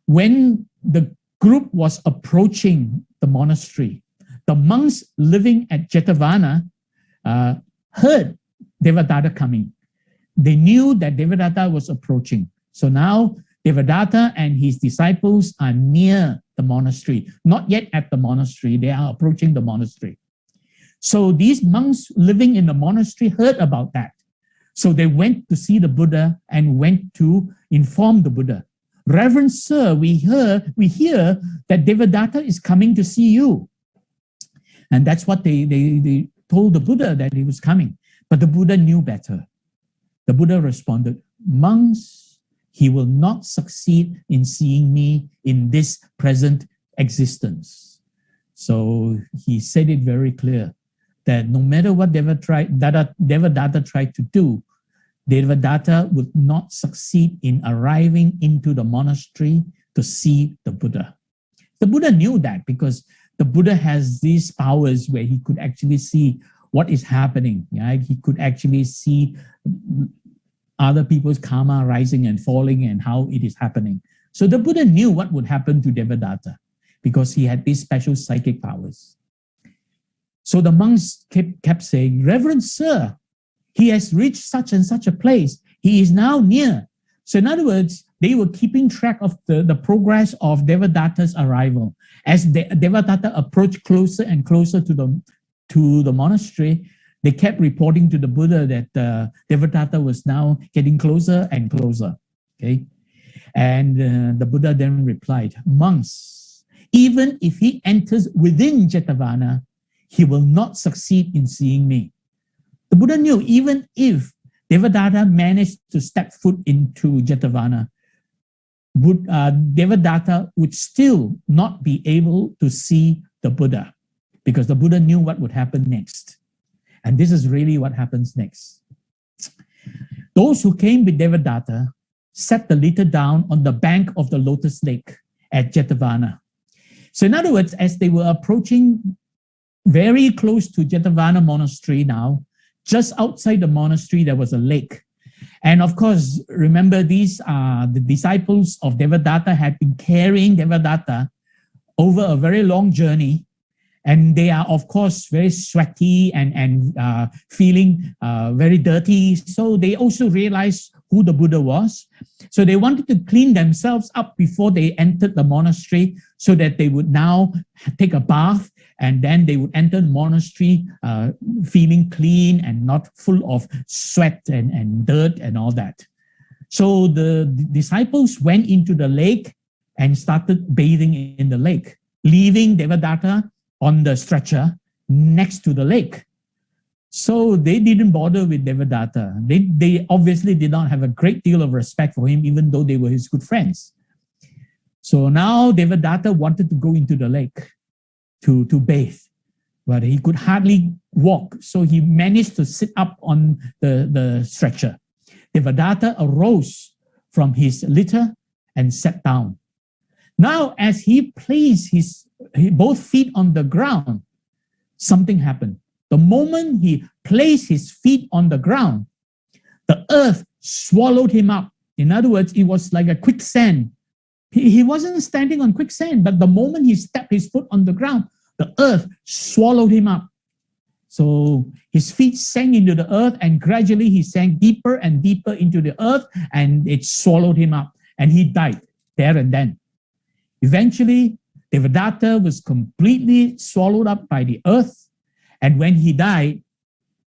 When the group was approaching the monastery, the monks living at Jetavana heard Devadatta coming. They knew that Devadatta was approaching. So now Devadatta and his disciples are near the monastery, not yet at the monastery, they are approaching the monastery. So these monks living in the monastery heard about that. So they went to see the Buddha and went to inform the Buddha. Reverend Sir, we hear that Devadatta is coming to see you. And that's what they told the Buddha, that he was coming. But the Buddha knew better. The Buddha responded, monks, he will not succeed in seeing me in this present existence. So he said it very clear that no matter what Devadatta tried to do, Devadatta would not succeed in arriving into the monastery to see the Buddha. The Buddha knew that because the Buddha has these powers where he could actually see what is happening. Yeah? He could actually see other people's karma rising and falling and how it is happening. So the Buddha knew what would happen to Devadatta because he had these special psychic powers. So the monks kept saying, Reverend Sir, he has reached such and such a place. He is now near. So in other words, they were keeping track of the progress of Devadatta's arrival. As Devadatta approached closer and closer to the monastery, they kept reporting to the Buddha that Devadatta was now getting closer and closer. Okay, and the Buddha then replied, monks, even if he enters within Jetavana, he will not succeed in seeing me. The Buddha knew even if Devadatta managed to step foot into Jetavana, Devadatta would still not be able to see the Buddha because the Buddha knew what would happen next. And this is really what happens next. Those who came with Devadatta set the litter down on the bank of the lotus lake at Jetavana. So in other words, as they were approaching very close to Jetavana monastery now, just outside the monastery, there was a lake. And of course, remember, these are the disciples of Devadatta had been carrying Devadatta over a very long journey. And they are, of course, very sweaty and feeling very dirty. So they also realized who the Buddha was. So they wanted to clean themselves up before they entered the monastery so that they would now take a bath and then they would enter the monastery feeling clean and not full of sweat and dirt and all that. So the disciples went into the lake and started bathing in the lake, leaving Devadatta on the stretcher next to the lake. So they didn't bother with Devadatta. They obviously did not have a great deal of respect for him, even though they were his good friends. So now Devadatta wanted to go into the lake to bathe, but he could hardly walk. So he managed to sit up on the stretcher. Devadatta arose from his litter and sat down. Now, as he placed both feet on the ground, something happened. The moment he placed his feet on the ground, the earth swallowed him up. In other words, it was like a quicksand. He wasn't standing on quicksand, but the moment he stepped his foot on the ground, the earth swallowed him up. So his feet sank into the earth, and gradually he sank deeper and deeper into the earth, and it swallowed him up, and he died there and then. Eventually, Devadatta was completely swallowed up by the earth, and when he died,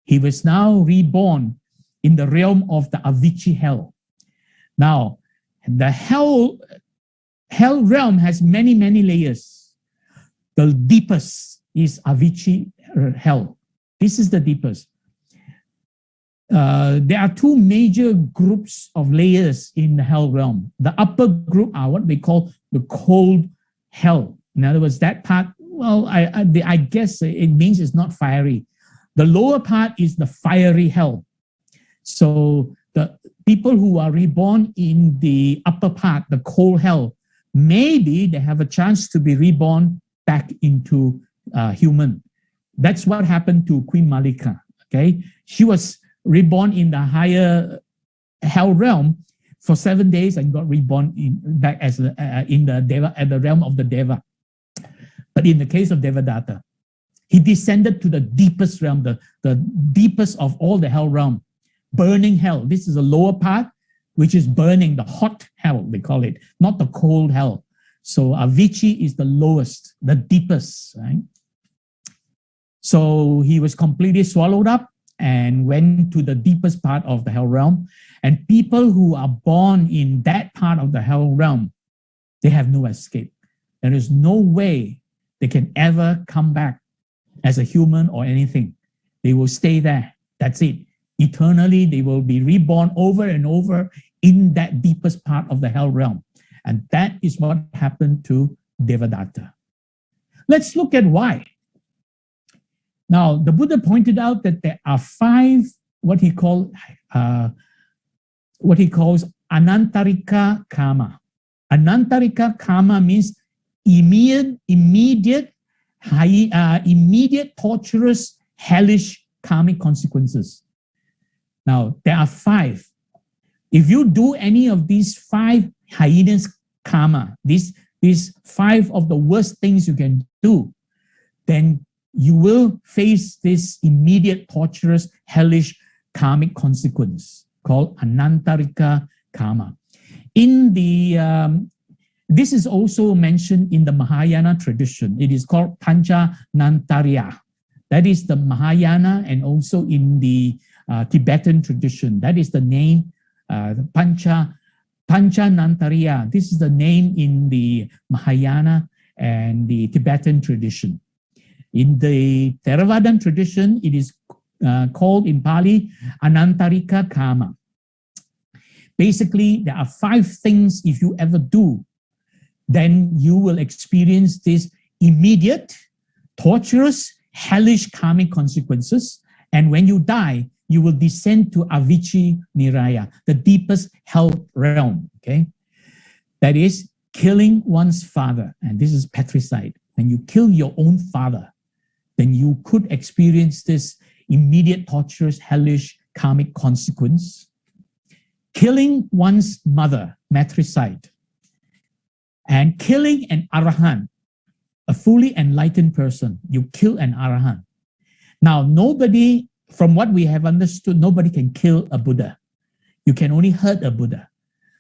he was now reborn in the realm of the Avicii hell. Now, the hell realm has many, many layers. The deepest is Avicii hell. This is the deepest. There are two major groups of layers in the hell realm. The upper group are what we call the cold hell. In other words, that part, well, I guess it means it's not fiery. The lower part is the fiery hell. So the people who are reborn in the upper part, the cold hell, maybe they have a chance to be reborn back into human. That's what happened to Queen Malika. Okay, she was reborn in the higher hell realm for 7 days and got reborn back as in the Deva, at the realm of the Deva. But in the case of Devadatta, he descended to the deepest realm, the deepest of all the hell realm, burning hell. This is the lower part, which is burning, the hot hell, they call it, not the cold hell. So Avicii is the lowest, the deepest, right? So he was completely swallowed up, and went to the deepest part of the hell realm. And people who are born in that part of the hell realm, they have no escape. There is no way they can ever come back as a human or anything. They will stay there. That's it. Eternally, they will be reborn over and over in that deepest part of the hell realm. And that is what happened to Devadatta. Let's look at why. Now, the Buddha pointed out that there are 5 what he calls anantarika karma. Anantarika karma means immediate, torturous, hellish karmic consequences. Now, there are 5. If you do any of these 5 hyenas karma, these 5 of the worst things you can do, then you will face this immediate, torturous, hellish karmic consequence called anantarika karma. In the this is also mentioned in the Mahayana tradition. It is called Panchanantarya. That is the Mahayana, and also in the Tibetan tradition. That is the name, Panchanantarya. This is the name in the Mahayana and the Tibetan tradition. In the Theravadan tradition, it is called in Pali Anantarika karma. Basically, there are 5 things if you ever do, then you will experience this immediate, torturous, hellish karmic consequences. And when you die, you will descend to Avici Niraya, the deepest hell realm. Okay, that is killing one's father. And this is patricide. When you kill your own father, then you could experience this immediate, torturous, hellish karmic consequence. Killing one's mother, matricide, and killing an arahant, a fully enlightened person. You kill an arahant. Now, nobody, from what we have understood, nobody can kill a Buddha. You can only hurt a Buddha.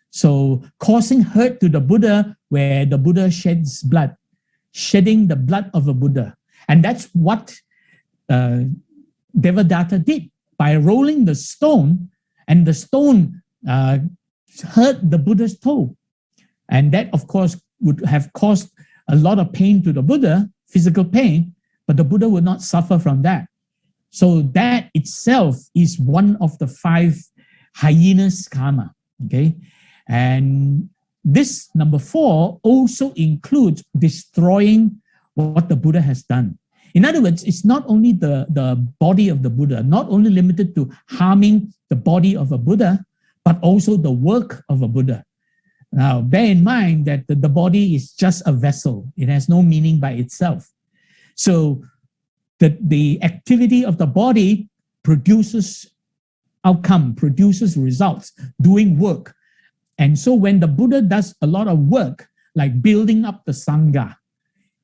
So causing hurt to the Buddha where the Buddha sheds blood, shedding the blood of a Buddha. And that's what Devadatta did by rolling the stone, and the stone hurt the Buddha's toe. And that, of course, would have caused a lot of pain to the Buddha, physical pain, but the Buddha would not suffer from that. So that itself is one of the 5 hyenas karma. Okay, and this number 4 also includes destroying what the Buddha has done. In other words, it's not only the body of the Buddha, not only limited to harming the body of a Buddha, but also the work of a Buddha. Now, bear in mind that the body is just a vessel. It has no meaning by itself. So the activity of the body produces outcome, produces results, doing work. And so when the Buddha does a lot of work, like building up the Sangha,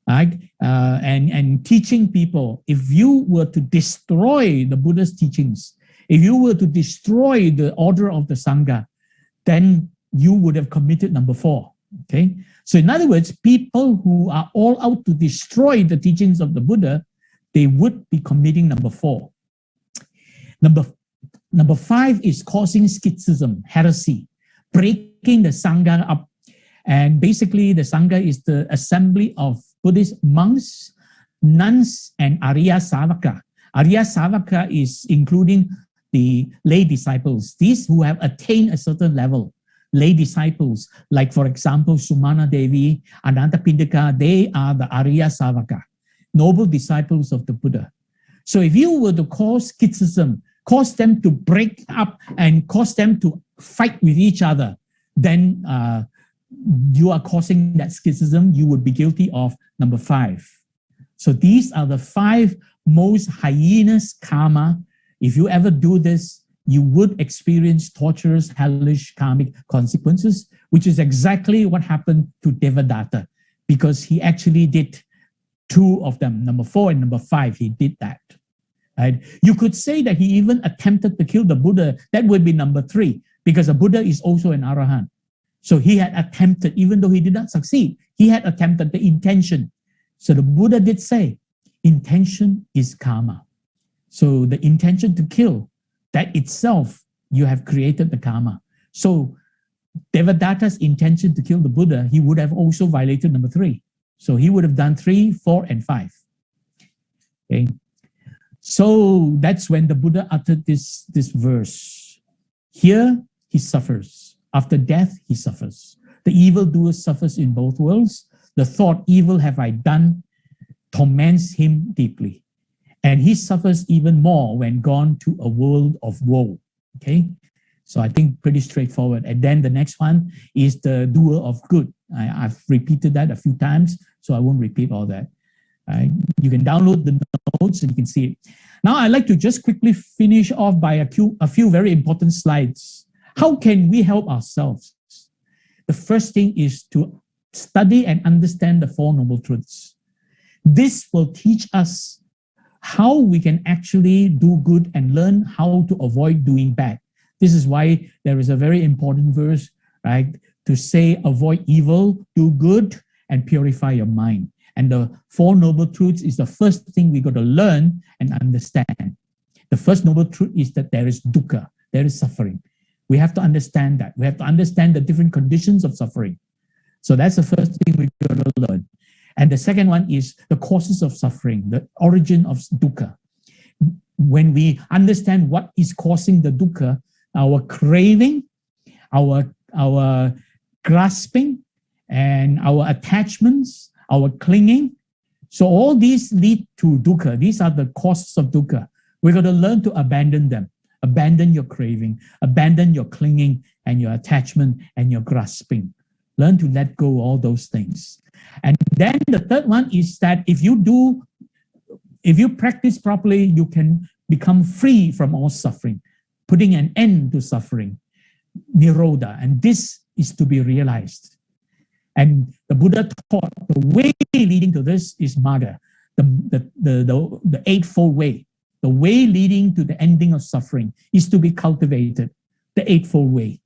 right, and teaching people, if you were to destroy the Buddha's teachings, if you were to destroy the order of the Sangha, then you would have committed number 4. Okay, so in other words, people who are all out to destroy the teachings of the Buddha, they would be committing number 4. Number 5 is causing schism, heresy, breaking the Sangha up. And basically, the Sangha is the assembly of Buddhist monks, nuns, and Arya Savaka. Arya Savaka is including the lay disciples, these who have attained a certain level. Lay disciples, like for example, Sumana Devi, Anantapindika, they are the Arya Savaka, noble disciples of the Buddha. So if you were to cause schism, cause them to break up and cause them to fight with each other, then you are causing that schism, you would be guilty of number 5. So these are the 5 most hyenas karma. If you ever do this, you would experience torturous, hellish karmic consequences, which is exactly what happened to Devadatta, because he actually did 2 of them, number 4 and number 5, he did that. Right? You could say that he even attempted to kill the Buddha. That would be number 3, because the Buddha is also an arahant. So he had attempted, even though he did not succeed, he had attempted the intention. So the Buddha did say, intention is karma. So the intention to kill, that itself, you have created the karma. So Devadatta's intention to kill the Buddha, he would have also violated number 3. So he would have done 3, 4, and 5. Okay. So that's when the Buddha uttered this verse. Here he suffers. After death, he suffers. The evildoer suffers in both worlds. The thought, evil have I done, torments him deeply. And he suffers even more when gone to a world of woe. Okay. So I think pretty straightforward. And then the next one is the doer of good. I've repeated that a few times, so I won't repeat all that. You can download the notes and you can see it. Now I'd like to just quickly finish off by a few very important slides. How can we help ourselves? The first thing is to study and understand the Four Noble Truths. This will teach us how we can actually do good and learn how to avoid doing bad. This is why there is a very important verse, right? To say, avoid evil, do good, and purify your mind. And the Four Noble Truths is the first thing we got to learn and understand. The first noble truth is that there is dukkha, there is suffering. We have to understand that. We have to understand the different conditions of suffering. So that's the first thing we got to learn. And the second one is the causes of suffering, the origin of dukkha. When we understand what is causing the dukkha, our craving, our grasping, and our attachments, our clinging. So all these lead to dukkha. These are the causes of dukkha. We're going to learn to abandon them. Abandon your craving, abandon your clinging and your attachment and your grasping. Learn to let go of all those things. And then the third one is that if you practice properly, you can become free from all suffering, putting an end to suffering, nirodha. And this is to be realized. And the Buddha taught the way leading to this is magga, the eightfold way. The way leading to the ending of suffering is to be cultivated, the eightfold way.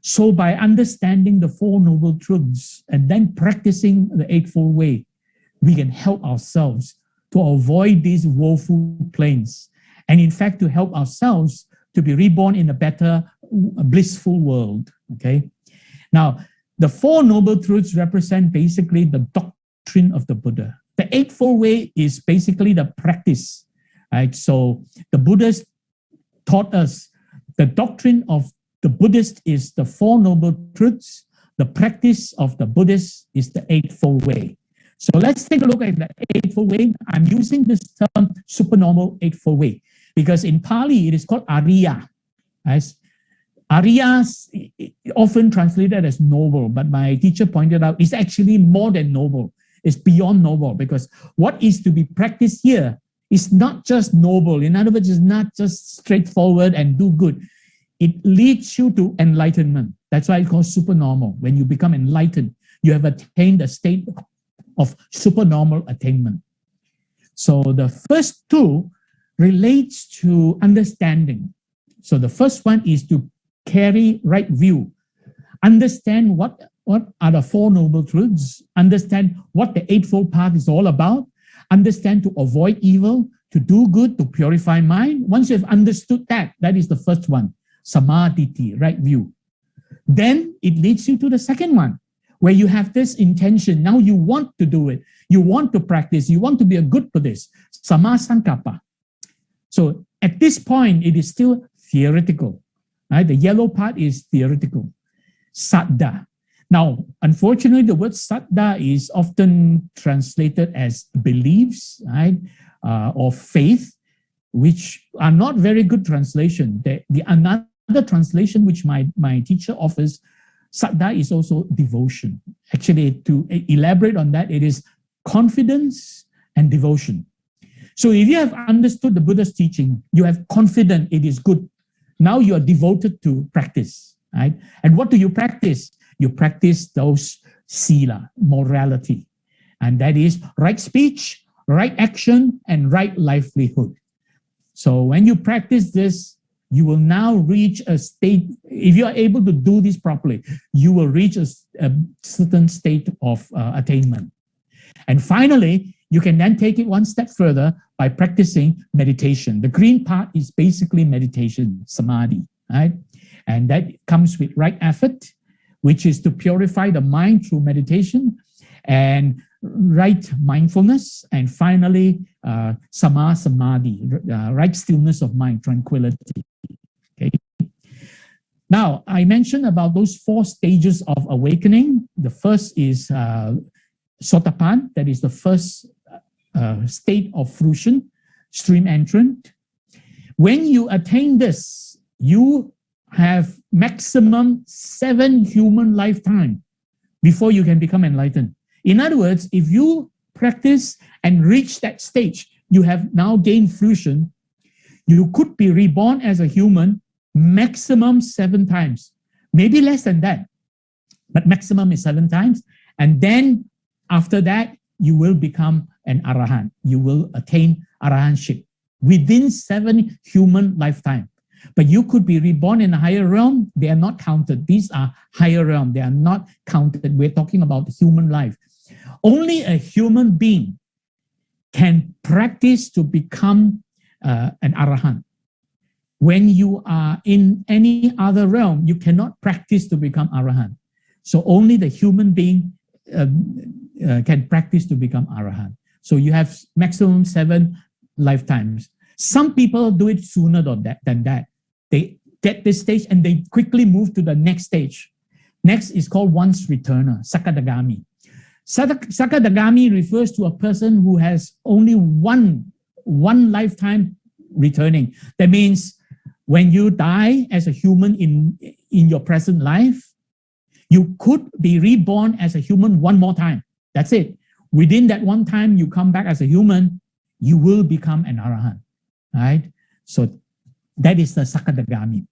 So by understanding the Four Noble Truths and then practicing the eightfold way, we can help ourselves to avoid these woeful planes. And in fact, to help ourselves to be reborn in a better, blissful world. Okay. Now, the Four Noble Truths represent basically the doctrine of the Buddha. The Eightfold Way is basically the practice. Right? So the Buddhists taught us the doctrine of the Buddhist is the Four Noble Truths. The practice of the Buddhist is the Eightfold Way. So let's take a look at the Eightfold Way. I'm using this term supernormal Eightfold Way because in Pali it is called Arya. As Arya often translated as noble, but my teacher pointed out it's actually more than noble. It's beyond noble because what is to be practiced here is not just noble. In other words, it's not just straightforward and do good. It leads you to enlightenment. That's why it's called supernormal. When you become enlightened, you have attained a state of supernormal attainment. So the first two relates to understanding. So the first one is to carry right view. Understand what are the Four Noble Truths. Understand what the Eightfold Path is all about. Understand to avoid evil, to do good, to purify mind. Once you've understood that, that is the first one, samadhi, right view. Then it leads you to the second one, where you have this intention. Now you want to do it. You want to practice. You want to be a good Buddhist. Sammasankappa. So at this point, it is still theoretical. Right? The yellow part is theoretical. Saddha. Now, unfortunately, the word saddha is often translated as beliefs, right, or faith, which are not very good translation. The another translation which my teacher offers, saddha is also devotion. Actually, to elaborate on that, it is confidence and devotion. So if you have understood the Buddha's teaching, you have confidence it is good. Now you are devoted to practice, right? And what do you practice? You practice those sila, morality. And that is right speech, right action, and right livelihood. So when you practice this, you will now reach a state, if you are able to do this properly, you will reach a certain state of attainment. And finally, You can then take it one step further by practicing meditation. The green part is basically meditation, samadhi, right? And that comes with right effort, which is to purify the mind through meditation, and right mindfulness, and finally, samadhi, right stillness of mind, tranquility. Okay. Now, I mentioned about those 4 stages of awakening. The first is sotapan, that is the first state of fruition, stream entrant. When you attain this, you have maximum 7 human lifetime before you can become enlightened. In other words, if you practice and reach that stage, you have now gained fruition, you could be reborn as a human maximum 7 times, maybe less than that, but maximum is 7 times. And then after that, you will become an arahant. You will attain arahantship within 7 human lifetime. But you could be reborn in a higher realm. They are not counted. These are higher realm. They are not counted. We're talking about human life. Only a human being can practice to become an arahant. When you are in any other realm, you cannot practice to become arahant. So only the human being can practice to become arahant. So you have maximum 7 lifetimes. Some people do it sooner than that. They get this stage and they quickly move to the next stage. Next is called once returner, sakadagami. Sakadagami refers to a person who has only one lifetime returning. That means when you die as a human in your present life, you could be reborn as a human one more time. That's it. Within that one time you come back as a human, you will become an arahant, right? So that is the sakadagami.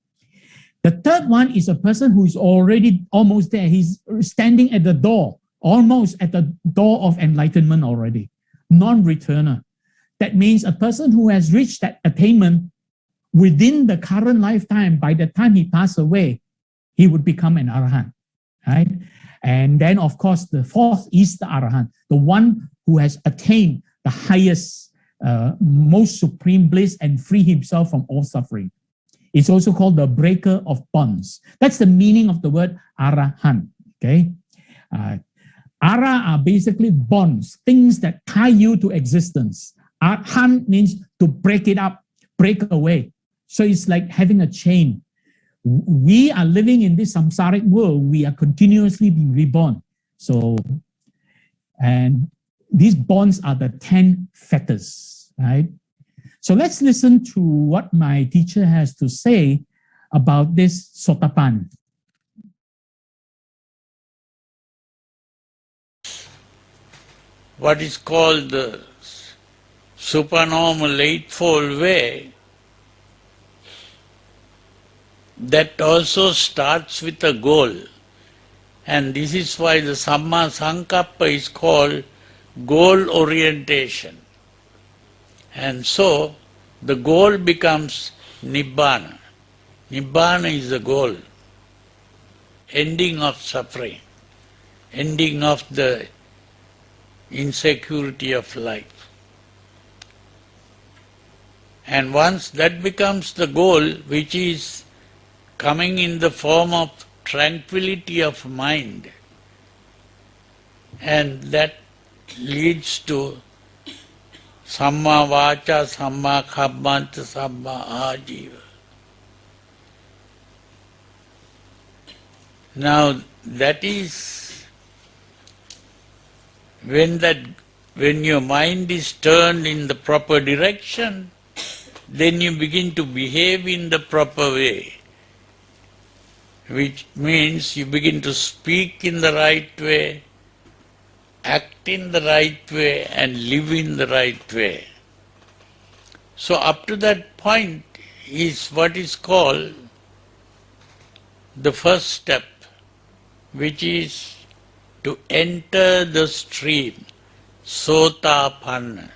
The third one is a person who is already almost there. He's standing at the door, almost at the door of enlightenment already, non-returner. That means a person who has reached that attainment within the current lifetime, by the time he passes away, he would become an arahant, right? And then, of course, the fourth is the arahant, the one who has attained the highest, most supreme bliss and free himself from all suffering. It's also called the breaker of bonds. That's the meaning of the word arahant, okay? Ara are basically bonds, things that tie you to existence. Arahant means to break it up, break away. So it's like having a chain. We are living in this samsaric world. We are continuously being reborn. So, and these bonds are the 10 fetters, right? So let's listen to what my teacher has to say about this sotapan. What is called the supernormal eightfold way, that also starts with a goal. And this is why the Samma Sankappa is called goal orientation. And so the goal becomes Nibbana. Nibbana is the goal, ending of suffering, ending of the insecurity of life. And once that becomes the goal, which is coming in the form of tranquility of mind, and that leads to Samma Vacha, Samma Kammanta, Samma Ajiva. Now that is when your mind is turned in the proper direction, then you begin to behave in the proper way, which means you begin to speak in the right way, act in the right way, and live in the right way. So up to that point is what is called the first step, which is to enter the stream, sotapanna.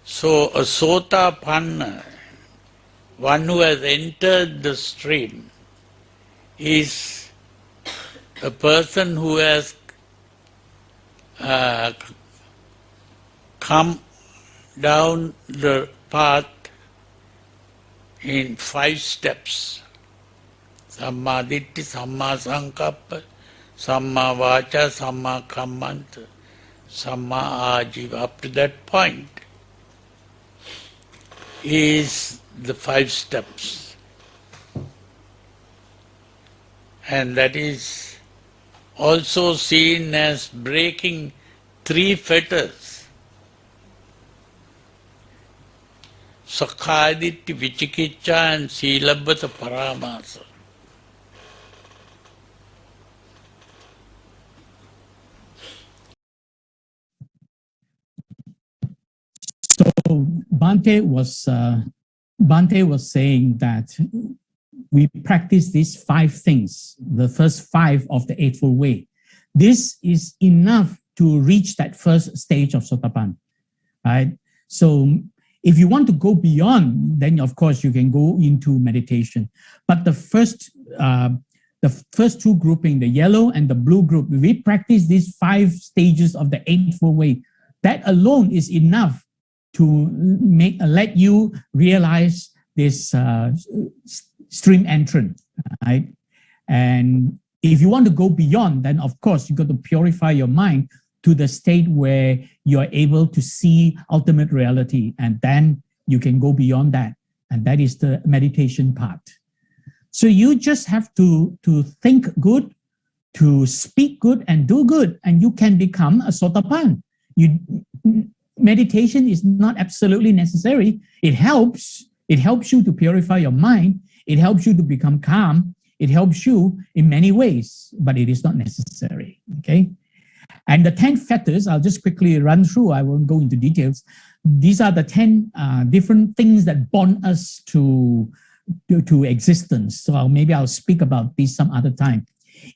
So a sotapanna, one who has entered the stream, is a person who has come down the path in 5 steps. Samma Ditti, Samma Sankappa, Samma Vacha, Samma Kammanta, Samma Ajiva. Up to that point is the 5 steps. And that is also seen as breaking 3 fetters. Sakkaditti, Vichikicha and Silabbata Paramasa. So Bhante was saying that we practice these 5 things, the first 5 of the Eightfold Way. This is enough to reach that first stage of Sotapanna, right? So if you want to go beyond, then of course you can go into meditation. But the first 2 grouping, the yellow and the blue group, we practice these 5 stages of the Eightfold Way. That alone is enough to let you realize this stream entrance, right? And if you want to go beyond, then of course you got to purify your mind to the state where you are able to see ultimate reality, and then you can go beyond that, and that is the meditation part. So you just have to think good, to speak good, and do good, and you can become a Sotapanna. Meditation is not absolutely necessary. It helps you to purify your mind. It helps you to become calm. It helps you in many ways, but it is not necessary, okay? And the 10 fetters, I'll just quickly run through. I won't go into details. These are the 10 different things that bond us to existence. So maybe I'll speak about this some other time.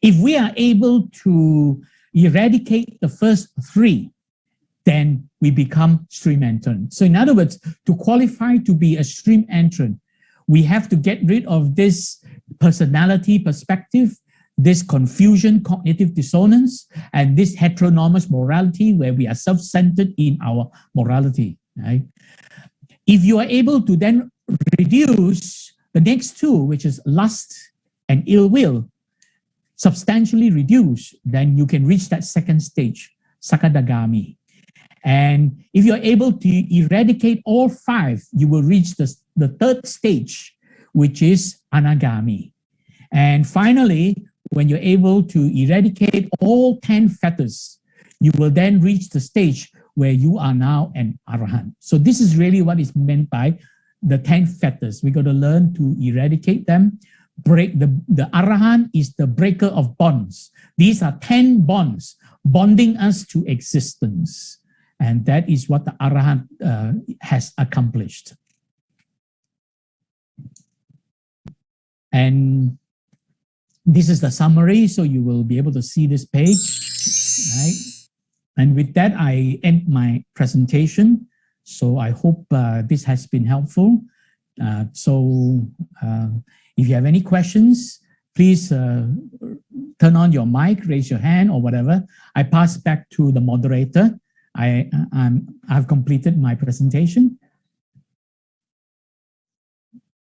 If we are able to eradicate the first 3, then we become stream entrant. So in other words, to qualify to be a stream entrant, we have to get rid of this personality perspective, this confusion, cognitive dissonance, and this heteronomous morality where we are self-centered in our morality, right? If you are able to then reduce the next 2, which is lust and ill will, substantially reduce, then you can reach that second stage, Sakadagami. And if you're able to eradicate all 5, you will reach the third stage, which is Anagami. And finally, when you're able to eradicate all 10 fetters, you will then reach the stage where you are now an Arahant. So this is really what is meant by the 10 fetters. We got to learn to eradicate them. Break the Arahant is the breaker of bonds. These are 10 bonds bonding us to existence. And that is what the Arahant has accomplished. And this is the summary, so you will be able to see this page, right? And with that, I end my presentation. So I hope this has been helpful. If you have any questions, please turn on your mic, raise your hand or whatever. I pass back to the moderator. I've completed my presentation.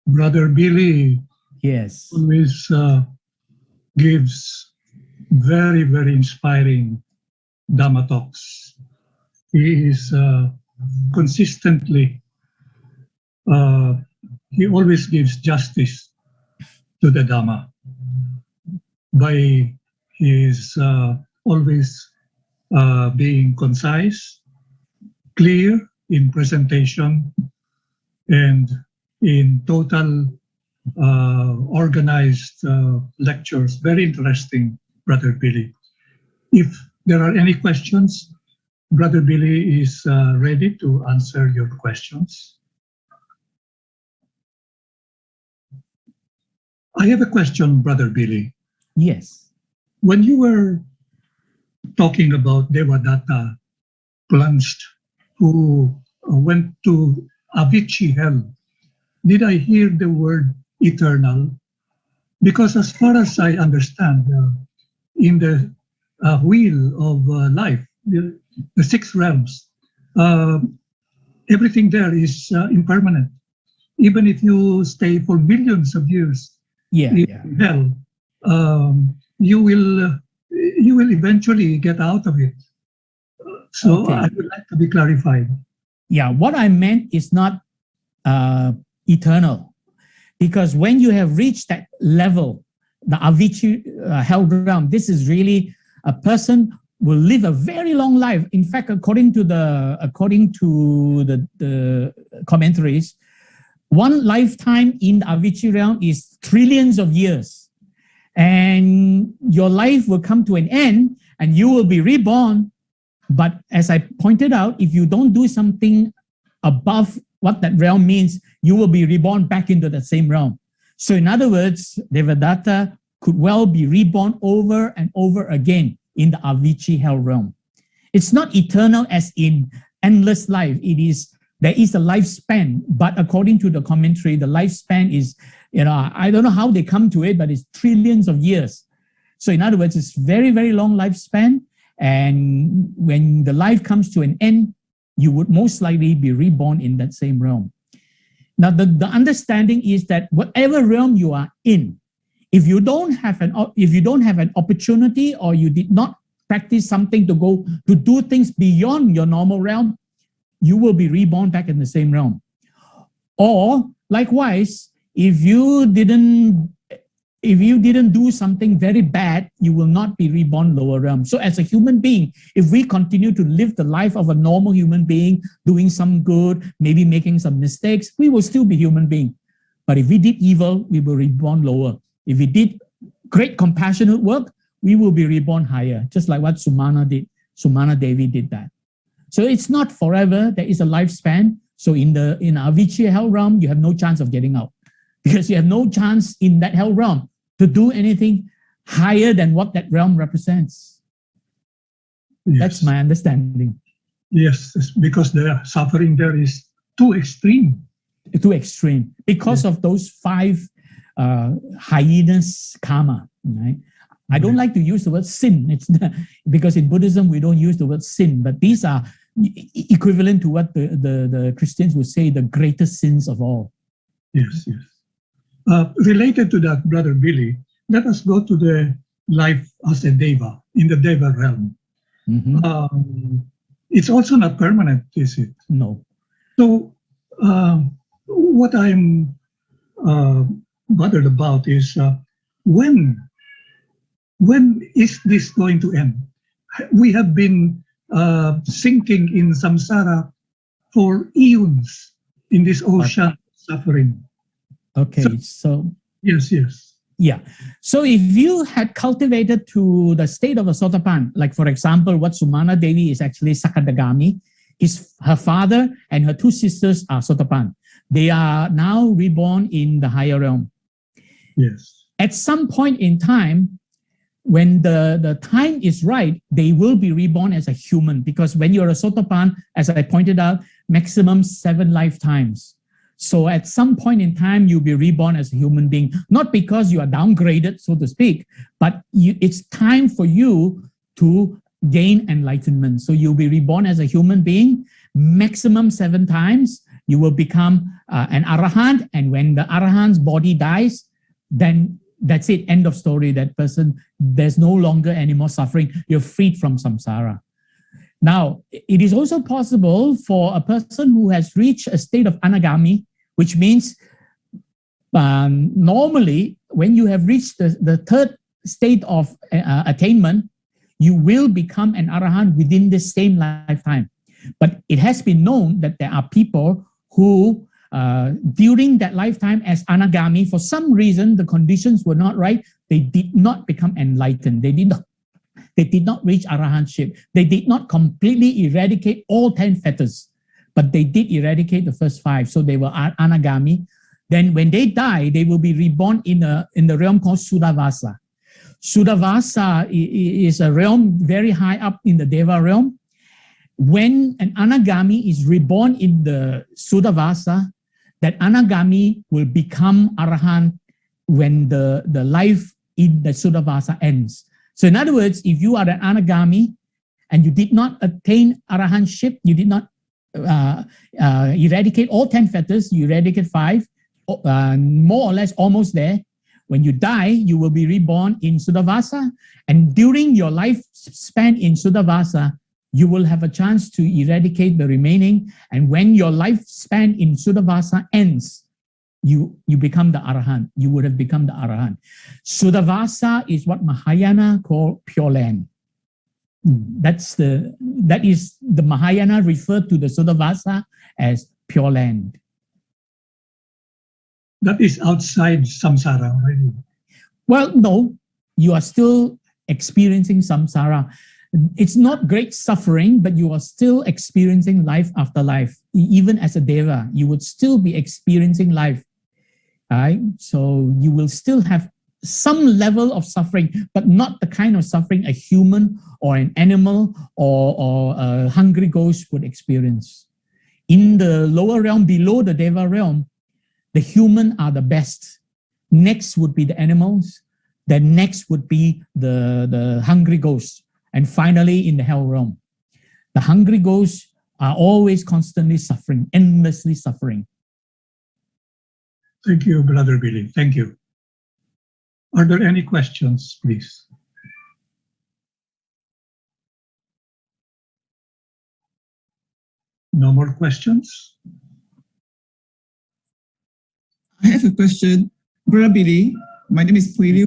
Brother Billy Yes. always gives very, very inspiring Dhamma talks. He is consistently, he always gives justice to the Dhamma by his always being concise, clear in presentation, and in total organized lectures. Very interesting, Brother Billy. If there are any questions, Brother Billy is ready to answer your questions. I have a question, Brother Billy. Yes. When you were talking about Devadatta plunged, who went to Avicii hell, did I hear the word eternal? Because as far as I understand, in the wheel of life, the 6 realms, uh, everything there is impermanent. Even if you stay for millions of years Yeah, in yeah. hell, you will eventually get out of it. So Okay. I would like to be clarified. Yeah, what I meant is not eternal, because when you have reached that level, the Avicii hell realm, this is really a person will live a very long life. In fact, according to the commentaries, one lifetime in the Avicii realm is trillions of years, and your life will come to an end, and you will be reborn. But as I pointed out, if you don't do something above what that realm means, you will be reborn back into that same realm. So in other words, Devadatta could well be reborn over and over again in the Avicii hell realm. It's not eternal as in endless life. There is a lifespan, but according to the commentary, the lifespan is, I don't know how they come to it, but it's trillions of years. So in other words, it's very, very long lifespan. And when the life comes to an end, you would most likely be reborn in that same realm. Now, the understanding is that whatever realm you are in, if you don't have an opportunity, or you did not practice something to do things beyond your normal realm, you will be reborn back in the same realm. Or likewise, if you didn't do something very bad, you will not be reborn lower realm. So as a human being, if we continue to live the life of a normal human being, doing some good, maybe making some mistakes, we will still be human being. But if we did evil, we will reborn lower. If we did great compassionate work, we will be reborn higher, just like what Sumana did. Sumana Devi did that. So it's not forever. There is a lifespan. So in Avicii hell realm, you have no chance of getting out, because you have no chance in that hell realm to do anything higher than what that realm represents. Yes. That's my understanding. Yes, because the suffering there is too extreme. Too extreme because of those 5 hyenas karma. Right? I don't like to use the word sin. It's not, because in Buddhism we don't use the word sin, but these are equivalent to what the Christians would say, the greatest sins of all. Yes, yes. Related to that, Brother Billy, let us go to the life as a Deva, in the Deva realm. Mm-hmm. It's also not permanent, is it? No. So what I'm bothered about is when is this going to end? We have been sinking in samsara for eons in this ocean of suffering. Okay, so yes. Yeah. So if you had cultivated to the state of a Sotapan, like for example, what Sumana Devi is actually Sakadagami, her father and her 2 sisters are Sotapan. They are now reborn in the higher realm. Yes. At some point in time, when the time is right, they will be reborn as a human, because when you're a Sotapan, as I pointed out, maximum 7 lifetimes. So at some point in time, you'll be reborn as a human being, not because you are downgraded, so to speak, but it's time for you to gain enlightenment. So you'll be reborn as a human being, maximum 7 times. You will become an Arahant, and when the Arahant's body dies, then that's it, end of story. That person, there's no longer any more suffering. You're freed from samsara. Now, it is also possible for a person who has reached a state of anagami, which means normally when you have reached the 3rd state of attainment, you will become an arahant within the same lifetime. But it has been known that there are people who, during that lifetime as anagami, for some reason the conditions were not right, they did not become enlightened. They did not reach arahantship. They did not completely eradicate all 10 fetters, but they did eradicate the first 5. So they were anagami. Then when they die, they will be reborn in the realm called Sudavasa. Sudavasa is a realm very high up in the Deva realm. When an anagami is reborn in the Sudavasa, that anagami will become arahant when the life in the Sudavasa ends. So in other words, if you are an anagami and you did not attain arahantship, you did not eradicate all 10 fetters, you eradicate 5, more or less almost there. When you die, you will be reborn in Suddhavasa. And during your life span in Suddhavasa, you will have a chance to eradicate the remaining. And when your lifespan in Suddhavasa ends, you become the Arahant. You would have become the Arahant. Suddhavasa is what Mahayana call pure land. That is the Mahayana referred to the Suddhavasa as pure land. That is outside samsara already. Well, no, you are still experiencing samsara. It's not great suffering, but you are still experiencing life after life. Even as a deva, you would still be experiencing life. Right? So you will still have some level of suffering, but not the kind of suffering a human or an animal or a hungry ghost would experience. In the lower realm, below the deva realm, the human are the best. Next would be the animals. Then next would be the hungry ghosts. And finally, in the hell realm, the hungry ghosts are always constantly suffering, endlessly suffering. Thank you, Brother Billy. Thank you. Are there any questions, please? No more questions? I have a question. Brother Billy, my name is Pui Liu.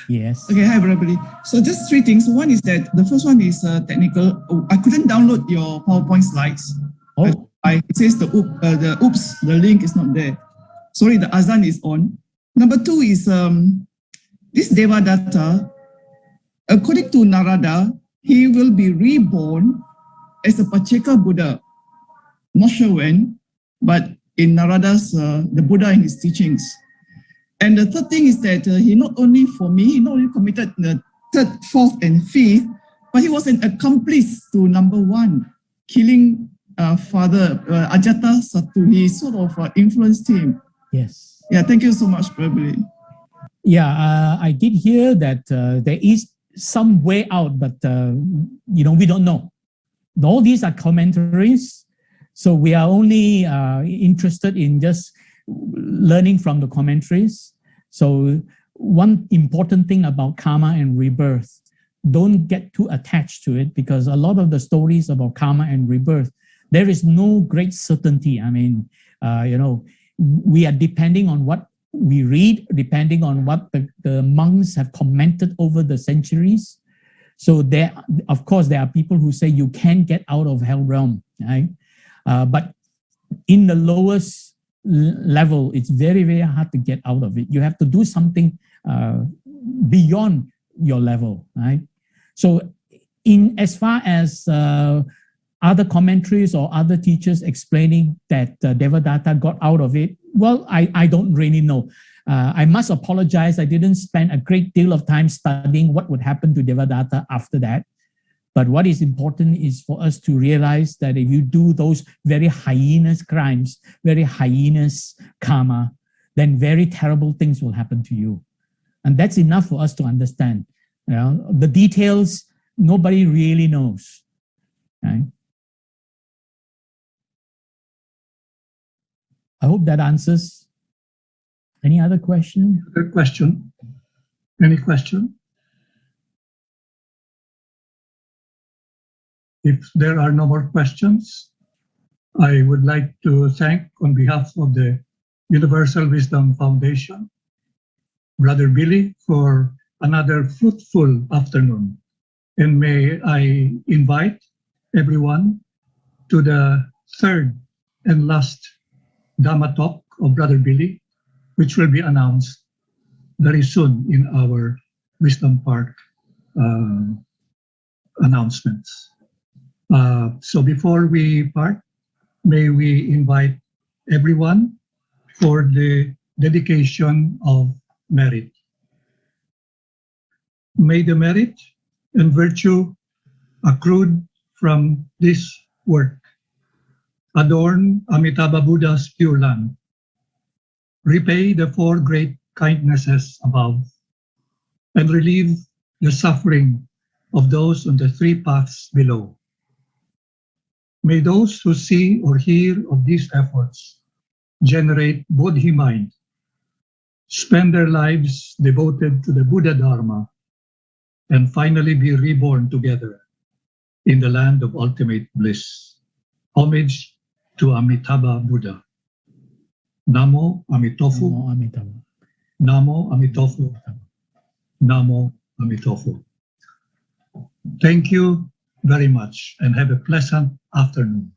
Yes. Okay, hi, Brother Billy. So just 3 things. One is that the first one is technical. I couldn't download your PowerPoint slides. Oh. It says the link is not there. Sorry, the Azan is on. Number 2 is this Devadatta, according to Narada, he will be reborn as a Pacheka Buddha. Not sure when, but in Narada's, the Buddha in his teachings. And the third thing is that he not only committed the 3rd, 4th, and 5th, but he was an accomplice to number 1, killing Father Ajata Satu. He sort of influenced him. Yes. Yeah, thank you so much, Brother Billy. Yeah, I did hear that there is some way out, but we don't know. All these are commentaries, so we are only interested in just learning from the commentaries. So one important thing about karma and rebirth, don't get too attached to it, because a lot of the stories about karma and rebirth, there is no great certainty. I mean, we are depending on what we read, depending on what the monks have commented over the centuries. So of course, there are people who say you can't get out of hell realm, right? But in the lowest level, it's very, very hard to get out of it. You have to do something beyond your level, right? So as far as other commentaries or other teachers explaining that Devadatta got out of it, well, I don't really know. I must apologize. I didn't spend a great deal of time studying what would happen to Devadatta after that. But what is important is for us to realize that if you do those very heinous crimes, very heinous karma, then very terrible things will happen to you. And that's enough for us to understand. The details, nobody really knows. Right? I hope that answers. Any other question? Other question? Any question? If there are no more questions, I would like to thank, on behalf of the Universal Wisdom Foundation, Brother Billy, for another fruitful afternoon. And may I invite everyone to the 3rd and last Dhamma talk of Brother Billy, which will be announced very soon in our Wisdom Park announcements. So before we part, may we invite everyone for the dedication of merit. May the merit and virtue accrued from this work adorn Amitabha Buddha's pure land, repay the 4 great kindnesses above, and relieve the suffering of those on the 3 paths below. May those who see or hear of these efforts generate Bodhi mind, spend their lives devoted to the Buddha Dharma, and finally be reborn together in the land of ultimate bliss. Homage to Amitabha Buddha. Namo Amitofu. Namo Amitabha. Namo Amitofu. Namo Amitofu. Thank you very much and have a pleasant afternoon.